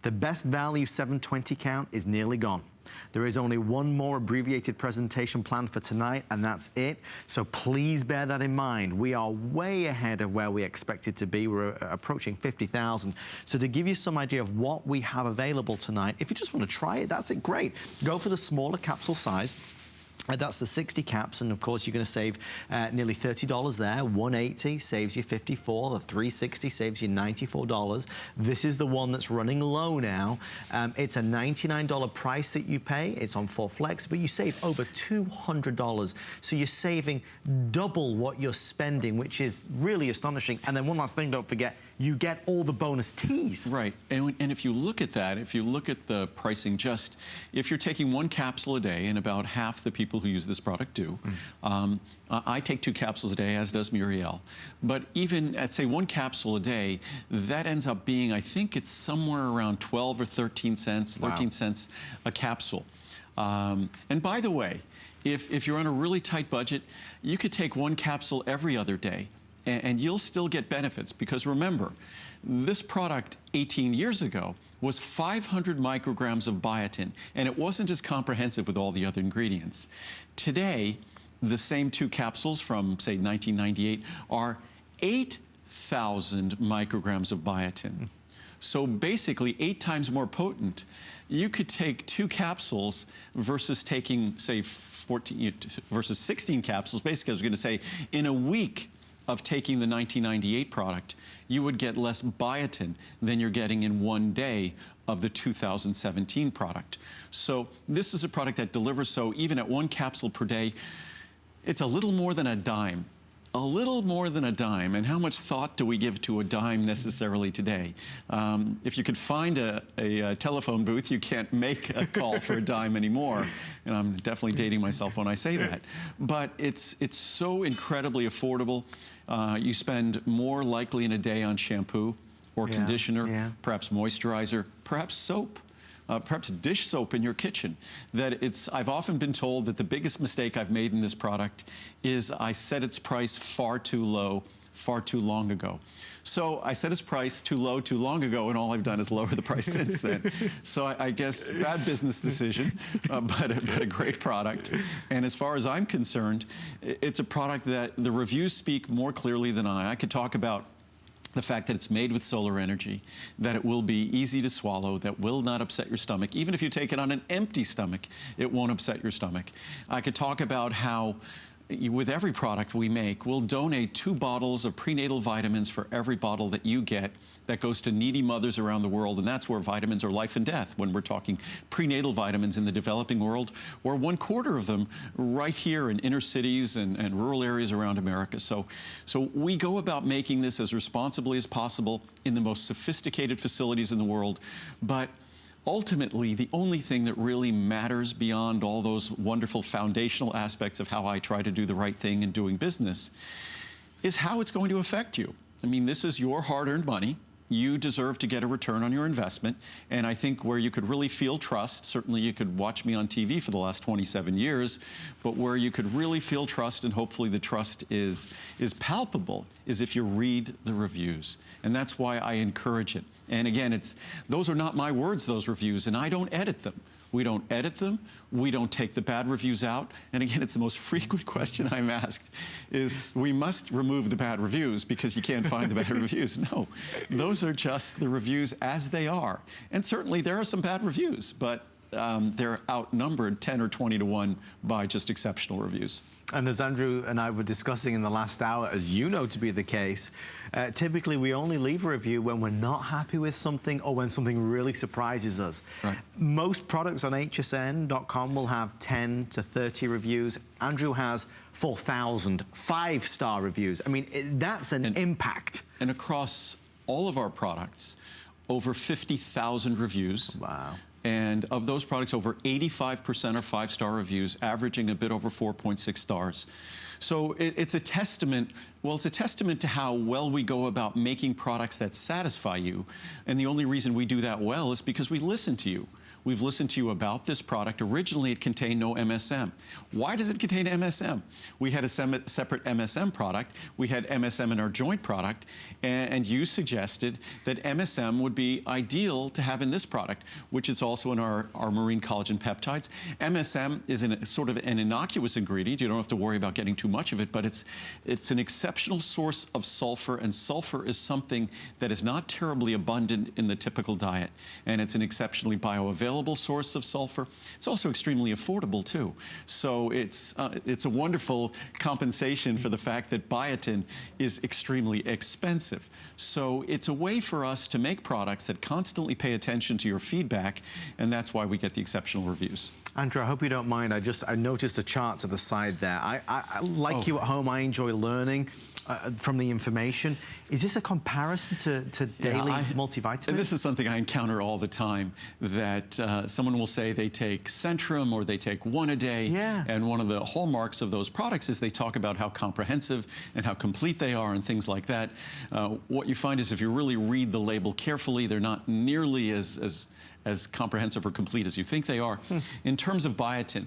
The best value 720 count is nearly gone. There is only one more abbreviated presentation planned for tonight, and that's it. So please bear that in mind. We are way ahead of where we expected to be. We're approaching 50,000. So to give you some idea of what we have available tonight, if you just want to try it, that's it, great. Go for the smaller capsule size. That's the 60 caps, and of course you're going to save nearly $30 there. 180 saves you $54. The 360 saves you $94. This is the one that's running low now. It's a $99 price that you pay. It's on 4 Flex, but you save over $200. So you're saving double what you're spending, which is really astonishing. And then one last thing, don't forget, you get all the bonus teas. Right, and if you look at that, if you look at the pricing, just if you're taking 1 capsule a day, and about half the people who use this product do, I take 2 capsules a day, as does Muriel, but even at, say, 1 capsule a day, that ends up being, I think it's somewhere around 12 or 13 cents, 13 cents a capsule. And by the way, if you're on a really tight budget, you could take 1 capsule every other day, and you'll still get benefits, because remember, this product 18 years ago was 500 micrograms of biotin, and it wasn't as comprehensive with all the other ingredients. Today, the same 2 capsules from, say, 1998 are 8,000 micrograms of biotin. So basically 8 times more potent. You could take 2 capsules versus taking, say, 14 versus 16 capsules. Basically, I was going to say, in a week of taking the 1998 product, you would get less biotin than you're getting in 1 day of the 2017 product. So this is a product that delivers, so even at 1 capsule per day, it's a little more than a dime. A little more than a dime. And how much thought do we give to a dime necessarily today? If you could find a telephone booth, you can't make a call for a dime anymore. And I'm definitely dating myself when I say that. But it's so incredibly affordable. You spend more likely in a day on shampoo or conditioner, perhaps moisturizer, perhaps soap. Perhaps dish soap in your kitchen. I've often been told that the biggest mistake I've made in this product is I set its price far too low, far too long ago. So I set its price too low too long ago, and all I've done is lower the price since then. So I guess bad business decision, but a great product. And as far as I'm concerned, it's a product that the reviews speak more clearly than I. I could talk about the fact that it's made with solar energy, that it will be easy to swallow, that will not upset your stomach. Even if you take it on an empty stomach, it won't upset your stomach. I could talk about how with every product we make, we'll donate 2 bottles of prenatal vitamins for every bottle that you get that goes to needy mothers around the world, and that's where vitamins are life and death when we're talking prenatal vitamins in the developing world, or 1/4 of them right here in inner cities and rural areas around America. So we go about making this as responsibly as possible in the most sophisticated facilities in the world, but ultimately, the only thing that really matters beyond all those wonderful foundational aspects of how I try to do the right thing in doing business is how it's going to affect you. I mean, this is your hard-earned money. you deserve to get a return on your investment. And I think where you could really feel trust, certainly you could watch me on TV for the last 27 years, but where you could really feel trust, and hopefully the trust is palpable, is if you read the reviews. And that's why I encourage it. And again, those are not my words, those reviews, and I don't edit them. We don't edit them. We don't take the bad reviews out. And again, it's the most frequent question I'm asked is, we must remove the bad reviews because you can't find the bad reviews. No, those are just the reviews as they are. And certainly there are some bad reviews, but they're outnumbered 10 or 20 to 1 by just exceptional reviews. And as Andrew and I were discussing in the last hour, as you know to be the case, typically we only leave a review when we're not happy with something or when something really surprises us. Right. Most products on hsn.com will have 10 to 30 reviews. Andrew has 4,000 5-star reviews. I mean, that's an impact. And across all of our products, over 50,000 reviews. Wow. And of those products, over 85% are 5-star reviews, averaging a bit over 4.6 stars. So it's a testament, well, it's a testament to how well we go about making products that satisfy you. And the only reason we do that well is because we listen to you. We've listened to you about this product. Originally, it contained no MSM. Why does it contain MSM? We had a separate MSM product. We had MSM in our joint product, and you suggested that MSM would be ideal to have in this product, which is also in our marine collagen peptides. MSM is sort of an innocuous ingredient. You don't have to worry about getting too much of it, but it's an exceptional source of sulfur, and sulfur is something that is not terribly abundant in the typical diet, and it's an exceptionally bioavailable source of sulfur. It's also extremely affordable too. So it's a wonderful compensation for the fact that biotin is extremely expensive. So it's a way for us to make products that constantly pay attention to your feedback, and that's why we get the exceptional reviews. Andrew, I hope you don't mind. I noticed a chart to the side there. I like you at home, I enjoy learning from the information. Is this a comparison to daily multivitamins? And this is something I encounter all the time, that someone will say they take Centrum or they take one a day. Yeah. And one of the hallmarks of those products is they talk about how comprehensive and how complete they are and things like that. What you find is if you really read the label carefully, they're not nearly as comprehensive or complete as you think they are. In terms of biotin,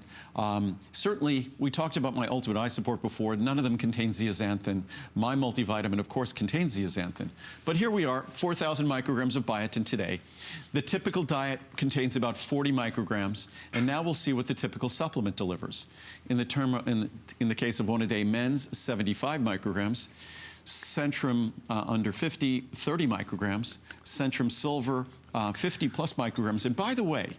certainly we talked about my Ultimate Eye Support before. None of them contain zeaxanthin. My multivitamin, of course, contains zeaxanthin. But here we are, 4,000 micrograms of biotin today. The typical diet contains about 40 micrograms, and now we'll see what the typical supplement delivers. In the case of one a day men's, 75 micrograms. Centrum under 50, 30 micrograms. Centrum Silver, 50 plus micrograms. And by the way,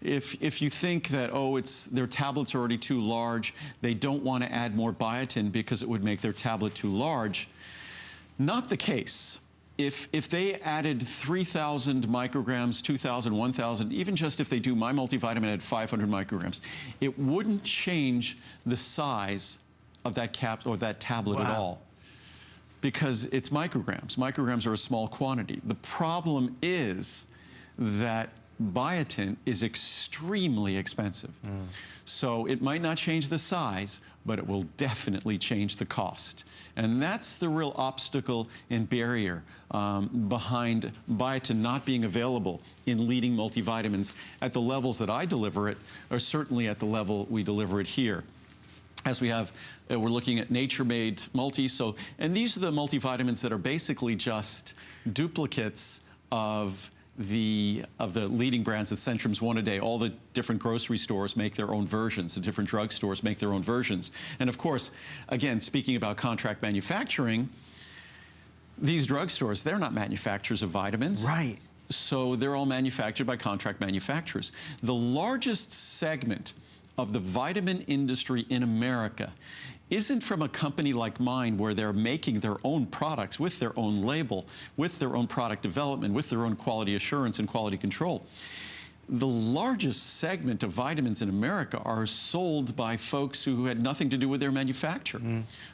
if you think that, oh, their tablet's already too large, they don't want to add more biotin because it would make their tablet too large, not the case. If they added 3,000 micrograms, 2,000, 1,000, even just if they do my multivitamin at 500 micrograms, it wouldn't change the size of that cap or that tablet at all, because it's micrograms. Micrograms are a small quantity. The problem is that biotin is extremely expensive. So it might not change the size, but it will definitely change the cost. And that's the real obstacle and barrier behind biotin not being available in leading multivitamins at the levels that I deliver it, or certainly at the level we deliver it here. As we have, we're looking at nature-made multis. And these are the multivitamins that are basically just duplicates of the leading brands. That Centrum's one a day. All the different grocery stores make their own versions. The different drugstores make their own versions. And of course, again, speaking about contract manufacturing, these drugstores, they're not manufacturers of vitamins. Right. So they're all manufactured by contract manufacturers. The largest segment of the vitamin industry in America isn't from a company like mine, where they're making their own products with their own label, with their own product development, with their own quality assurance and quality control. The largest segment of vitamins in America are sold by folks who had nothing to do with their manufacture,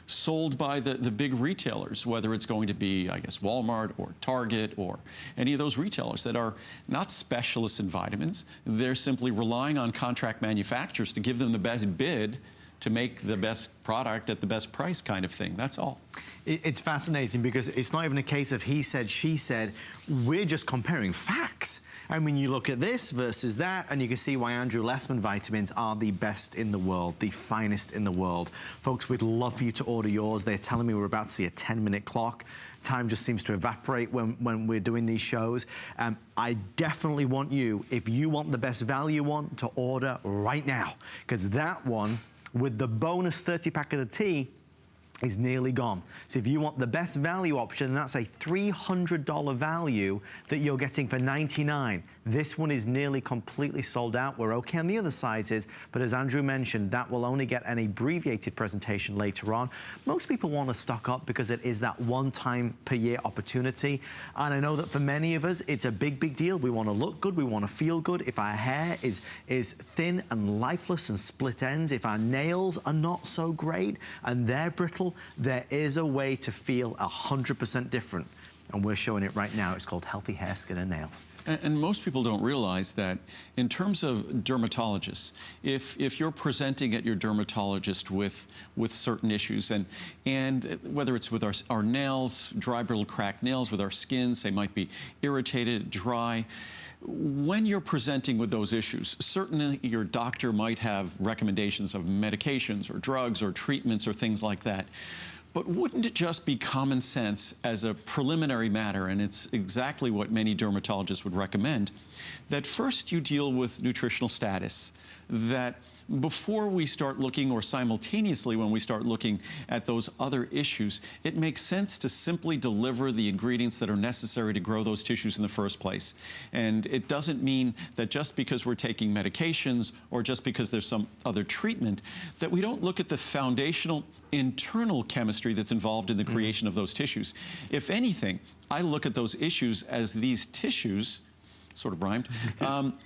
sold by the big retailers, whether it's going to be, I guess, Walmart or Target or any of those retailers that are not specialists in vitamins. They're simply relying on contract manufacturers to give them the best bid to make the best product at the best price kind of thing. That's all. It's fascinating because it's not even a case of he said, she said. We're just comparing facts. I mean, you look at this versus that, and you can see why Andrew Lessman vitamins are the best in the world, the finest in the world. Folks, we'd love for you to order yours. They're telling me we're about to see a 10-minute clock. Time just seems to evaporate when we're doing these shows. I definitely want you, if you want the best value one, to order right now, because that one, with the bonus 30-pack of the tea, is nearly gone. So if you want the best value option, that's a $300 value that you're getting for $99. This one is nearly completely sold out. We're okay on the other sizes, but as Andrew mentioned, that will only get an abbreviated presentation later on. Most people want to stock up because it is that one time per year opportunity. And I know that for many of us, it's a big, big deal. We want to look good, we want to feel good. If our hair is thin and lifeless and split ends, if our nails are not so great and they're brittle, there is a way to feel 100% different. And we're showing it right now. It's called Healthy Hair, Skin and Nails. And most people don't realize that in terms of dermatologists, if you're presenting at your dermatologist with certain issues, and whether it's with our nails, dry, brittle, cracked nails, with our skins, they might be irritated, dry. When you're presenting with those issues, certainly your doctor might have recommendations of medications or drugs or treatments or things like that. But wouldn't it just be common sense as a preliminary matter, and it's exactly what many dermatologists would recommend, that first you deal with nutritional status, that before we start looking, or simultaneously when we start looking at those other issues, it makes sense to simply deliver the ingredients that are necessary to grow those tissues in the first place. And it doesn't mean that just because we're taking medications or just because there's some other treatment, that we don't look at the foundational internal chemistry that's involved in the creation of those tissues. If anything, I look at those issues as these tissues, sort of rhymed,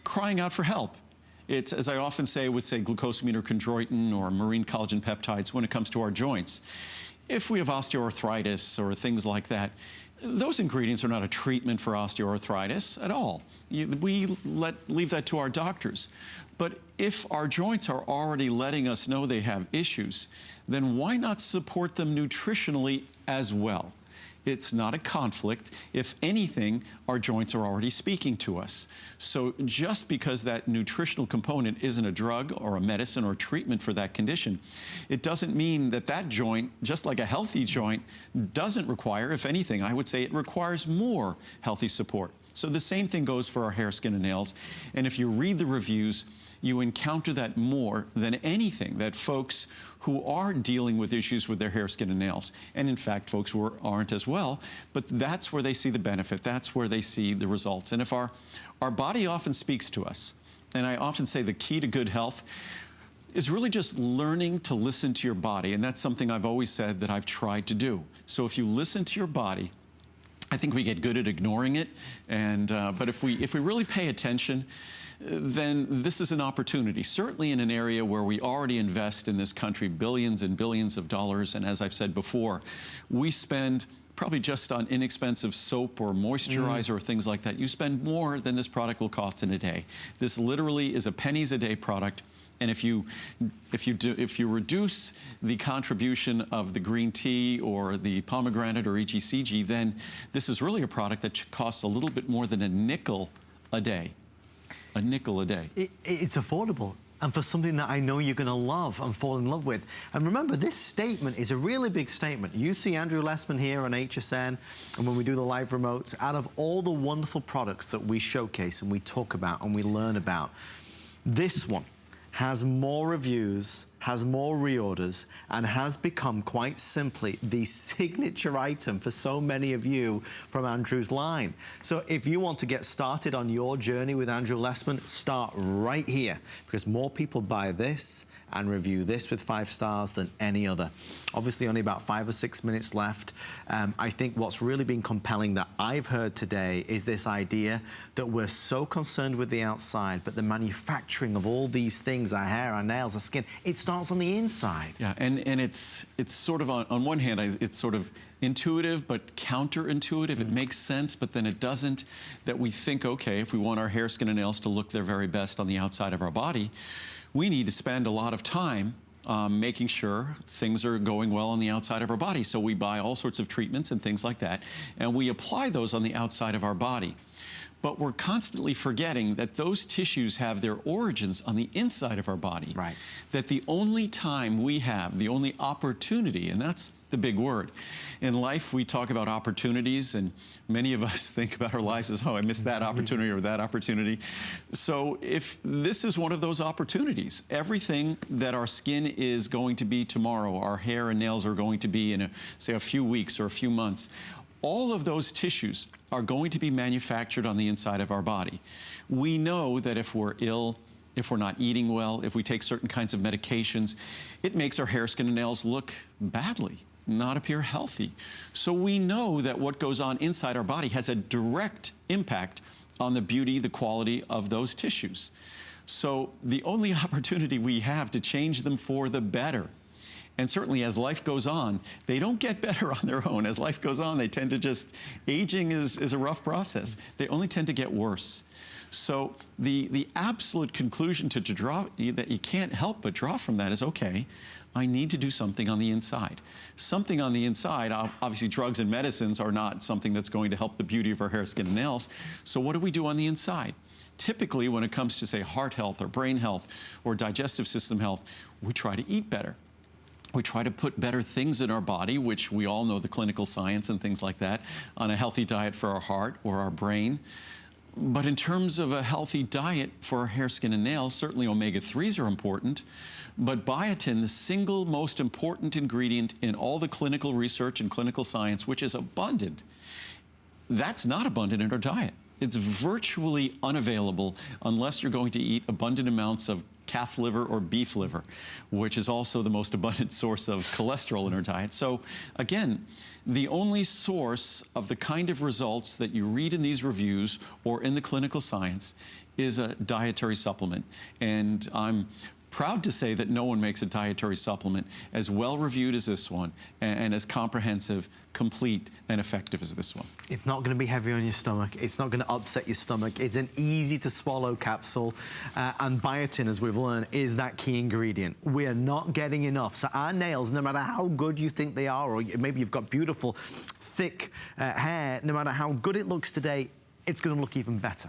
crying out for help. It's, as I often say, with, say, glucosamine or chondroitin or marine collagen peptides when it comes to our joints. If we have osteoarthritis or things like that, those ingredients are not a treatment for osteoarthritis at all. We leave that to our doctors. But if our joints are already letting us know they have issues, then why not support them nutritionally as well? It's not a conflict. If anything, our joints are already speaking to us. So just because that nutritional component isn't a drug or a medicine or treatment for that condition, it doesn't mean that that joint, just like a healthy joint, doesn't require, if anything, I would say it requires more healthy support. So the same thing goes for our hair, skin, and nails. And if you read the reviews, you encounter that more than anything, that folks who are dealing with issues with their hair, skin, and nails, and in fact, folks who aren't as well, but that's where they see the benefit, that's where they see the results. And if our body often speaks to us, and I often say the key to good health is really just learning to listen to your body, and that's something I've always said that I've tried to do. So if you listen to your body, I think we get good at ignoring it, and but if we really pay attention, then this is an opportunity, certainly in an area where we already invest in this country billions and billions of dollars. And as I've said before, we spend probably just on inexpensive soap or moisturizer or things like that. You spend more than this product will cost in a day. This literally is a pennies a day product. And if you reduce the contribution of the green tea or the pomegranate or EGCG, then this is really a product that costs a little bit more than a nickel a day. A nickel a day. It's affordable, and for something that I know you're going to love and fall in love with. And remember, this statement is a really big statement. You see Andrew Lessman here on HSN, and when we do the live remotes, out of all the wonderful products that we showcase and we talk about and we learn about, this one has more reviews, has more reorders, and has become quite simply the signature item for so many of you from Andrew's line. So if you want to get started on your journey with Andrew Lessman, start right here, because more people buy this and review this with 5 stars than any other. Obviously only about 5 or 6 minutes left. I think what's really been compelling that I've heard today is this idea that we're so concerned with the outside, but the manufacturing of all these things, our hair, our nails, our skin, it starts on the inside. Yeah, and it's sort of, on one hand, it's sort of intuitive but counterintuitive. It makes sense, but then it doesn't. That we think, okay, if we want our hair, skin, and nails to look their very best on the outside of our body, we need to spend a lot of time making sure things are going well on the outside of our body. So we buy all sorts of treatments and things like that, and we apply those on the outside of our body. But we're constantly forgetting that those tissues have their origins on the inside of our body. Right. That the only time we have, the only opportunity, and that's the big word. In life, we talk about opportunities, and many of us think about our lives as, oh, I missed that opportunity or that opportunity. So if this is one of those opportunities, everything that our skin is going to be tomorrow, our hair and nails are going to be in, say, a few weeks or a few months, all of those tissues are going to be manufactured on the inside of our body. We know that if we're ill, if we're not eating well, if we take certain kinds of medications, it makes our hair, skin, and nails look badly, not appear healthy. So we know that what goes on inside our body has a direct impact on the beauty, the quality of those tissues. So the only opportunity we have to change them for the better. And certainly as life goes on, they don't get better on their own. As life goes on, they tend to just, aging is a rough process. They only tend to get worse. So the absolute conclusion to draw, that you can't help but draw from that is, okay, I need to do something on the inside. Something on the inside, obviously drugs and medicines are not something that's going to help the beauty of our hair, skin, and nails. So what do we do on the inside? Typically, when it comes to, say, heart health or brain health or digestive system health, we try to eat better. We try to put better things in our body, which we all know the clinical science and things like that, on a healthy diet for our heart or our brain. But in terms of a healthy diet for our hair, skin, and nails, certainly omega-3s are important. But biotin, the single most important ingredient in all the clinical research and clinical science, which is abundant, that's not abundant in our diet. It's virtually unavailable unless you're going to eat abundant amounts of calf liver or beef liver, which is also the most abundant source of cholesterol in our diet. So again, the only source of the kind of results that you read in these reviews or in the clinical science is a dietary supplement. And I'm proud to say that no one makes a dietary supplement as well reviewed as this one and as comprehensive, complete, and effective as this one. It's not going to be heavy on your stomach. It's not going to upset your stomach. It's an easy to swallow capsule. And biotin, as we've learned, is that key ingredient. We are not getting enough. So our nails, no matter how good you think they are, or maybe you've got beautiful, thick hair, no matter how good it looks today, it's going to look even better.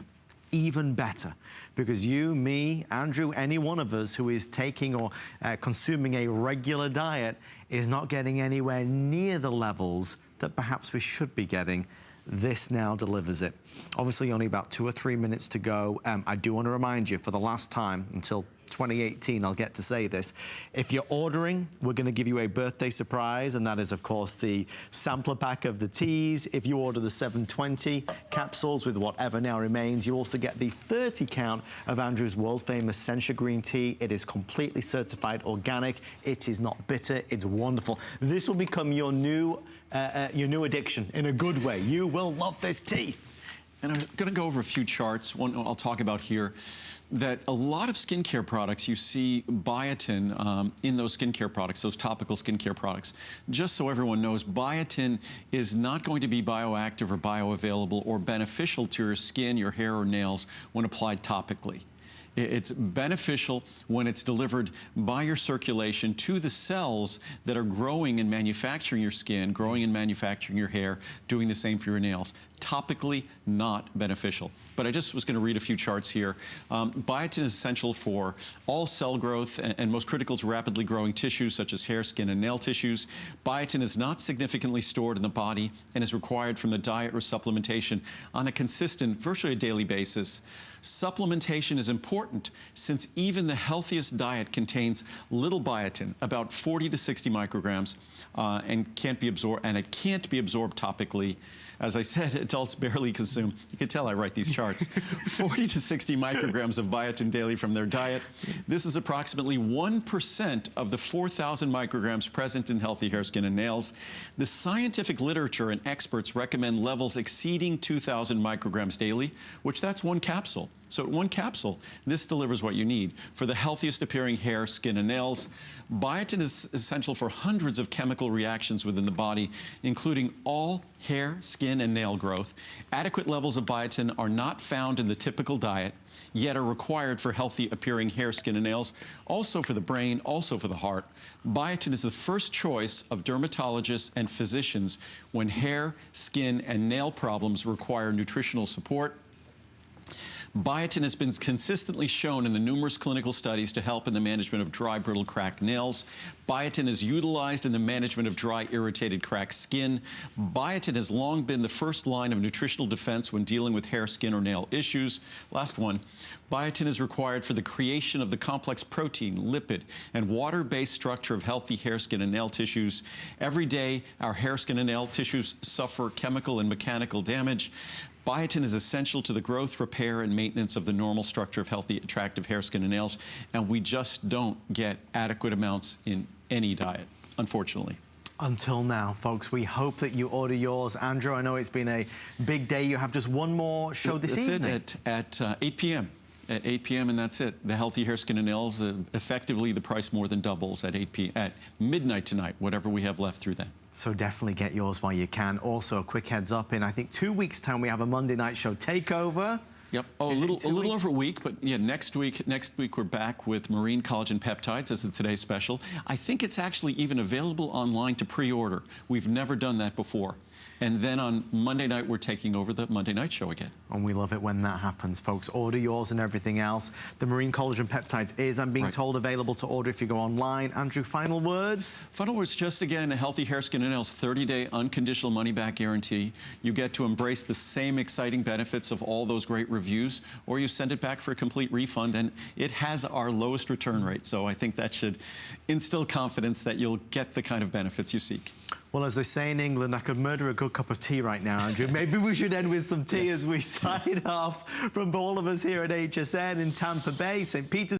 Even better, because you, me, Andrew, any one of us who is taking or consuming a regular diet is not getting anywhere near the levels that perhaps we should be getting. This now delivers it. Obviously, only about 2 or 3 minutes to go. I do want to remind you, for the last time until 2018, I'll get to say this. If you're ordering, we're going to give you a birthday surprise, and that is, of course, the sampler pack of the teas. If you order the 720 capsules with whatever now remains, you also get the 30 count of Andrew's world-famous Sencha green tea. It is completely certified organic. It is not bitter. It's wonderful. This will become your new addiction in a good way. You will love this tea. And I'm going to go over a few charts. One I'll talk about here, that a lot of skincare products, you see biotin in those skincare products, those topical skincare products. Just so everyone knows, biotin is not going to be bioactive or bioavailable or beneficial to your skin, your hair, or nails when applied topically. It's beneficial when it's delivered by your circulation to the cells that are growing and manufacturing your skin, growing and manufacturing your hair, doing the same for your nails. Topically, not beneficial. But I just was going to read a few charts here. Biotin is essential for all cell growth and most critical to rapidly growing tissues such as hair, skin, and nail tissues. Biotin is not significantly stored in the body and is required from the diet or supplementation on a consistent, virtually a daily basis. Supplementation is important since even the healthiest diet contains little biotin, about 40 to 60 micrograms, and it can't be absorbed topically. As I said, adults barely consume, you can tell I write these charts, 40 to 60 micrograms of biotin daily from their diet. This is approximately 1% of the 4,000 micrograms present in healthy hair, skin, and nails. The scientific literature and experts recommend levels exceeding 2,000 micrograms daily, which that's one capsule. So one capsule, this delivers what you need for the healthiest appearing hair, skin, and nails. Biotin is essential for hundreds of chemical reactions within the body, including all hair, skin, and nail growth. Adequate levels of biotin are not found in the typical diet, yet are required for healthy appearing hair, skin, and nails, also for the brain, also for the heart. Biotin is the first choice of dermatologists and physicians when hair, skin, and nail problems require nutritional support. Biotin has been consistently shown in the numerous clinical studies to help in the management of dry, brittle, cracked nails. Biotin is utilized in the management of dry, irritated, cracked skin. Biotin has long been the first line of nutritional defense when dealing with hair, skin, or nail issues. Last one. Biotin is required for the creation of the complex protein, lipid, and water-based structure of healthy hair, skin, and nail tissues. Every day, our hair, skin, and nail tissues suffer chemical and mechanical damage. Biotin is essential to the growth, repair, and maintenance of the normal structure of healthy, attractive hair, skin, and nails, and we just don't get adequate amounts in any diet, unfortunately. Until now, folks, we hope that you order yours. Andrew, I know it's been a big day. You have just one more show this evening. That's it, at 8 p.m. At 8 p.m. and that's it. The healthy hair, skin, and nails, effectively the price more than doubles at at midnight tonight, whatever we have left through then. So definitely get yours while you can. Also, a quick heads up, in I think 2 weeks' time, we have a Monday night show takeover. Yep. Oh, a little over a week, but yeah, next week we're back with marine collagen peptides as the Today Special. I think it's actually even available online to pre-order. We've never done that before. And then on Monday night, we're taking over the Monday night show again. And we love it when that happens, folks. Order yours and everything else. The marine collagen peptides is, I'm being told, available to order if you go online. Andrew, final words? Final words, just again, a healthy hair, skin, and nails 30-day unconditional money-back guarantee. You get to embrace the same exciting benefits of all those great reviews, or you send it back for a complete refund, and it has our lowest return rate. So I think that should instill confidence that you'll get the kind of benefits you seek. Well, as they say in England, I could murder a good cup of tea right now, Andrew. Maybe we should end with some tea as we sign off from all of us here at HSN in Tampa Bay, St. Petersburg.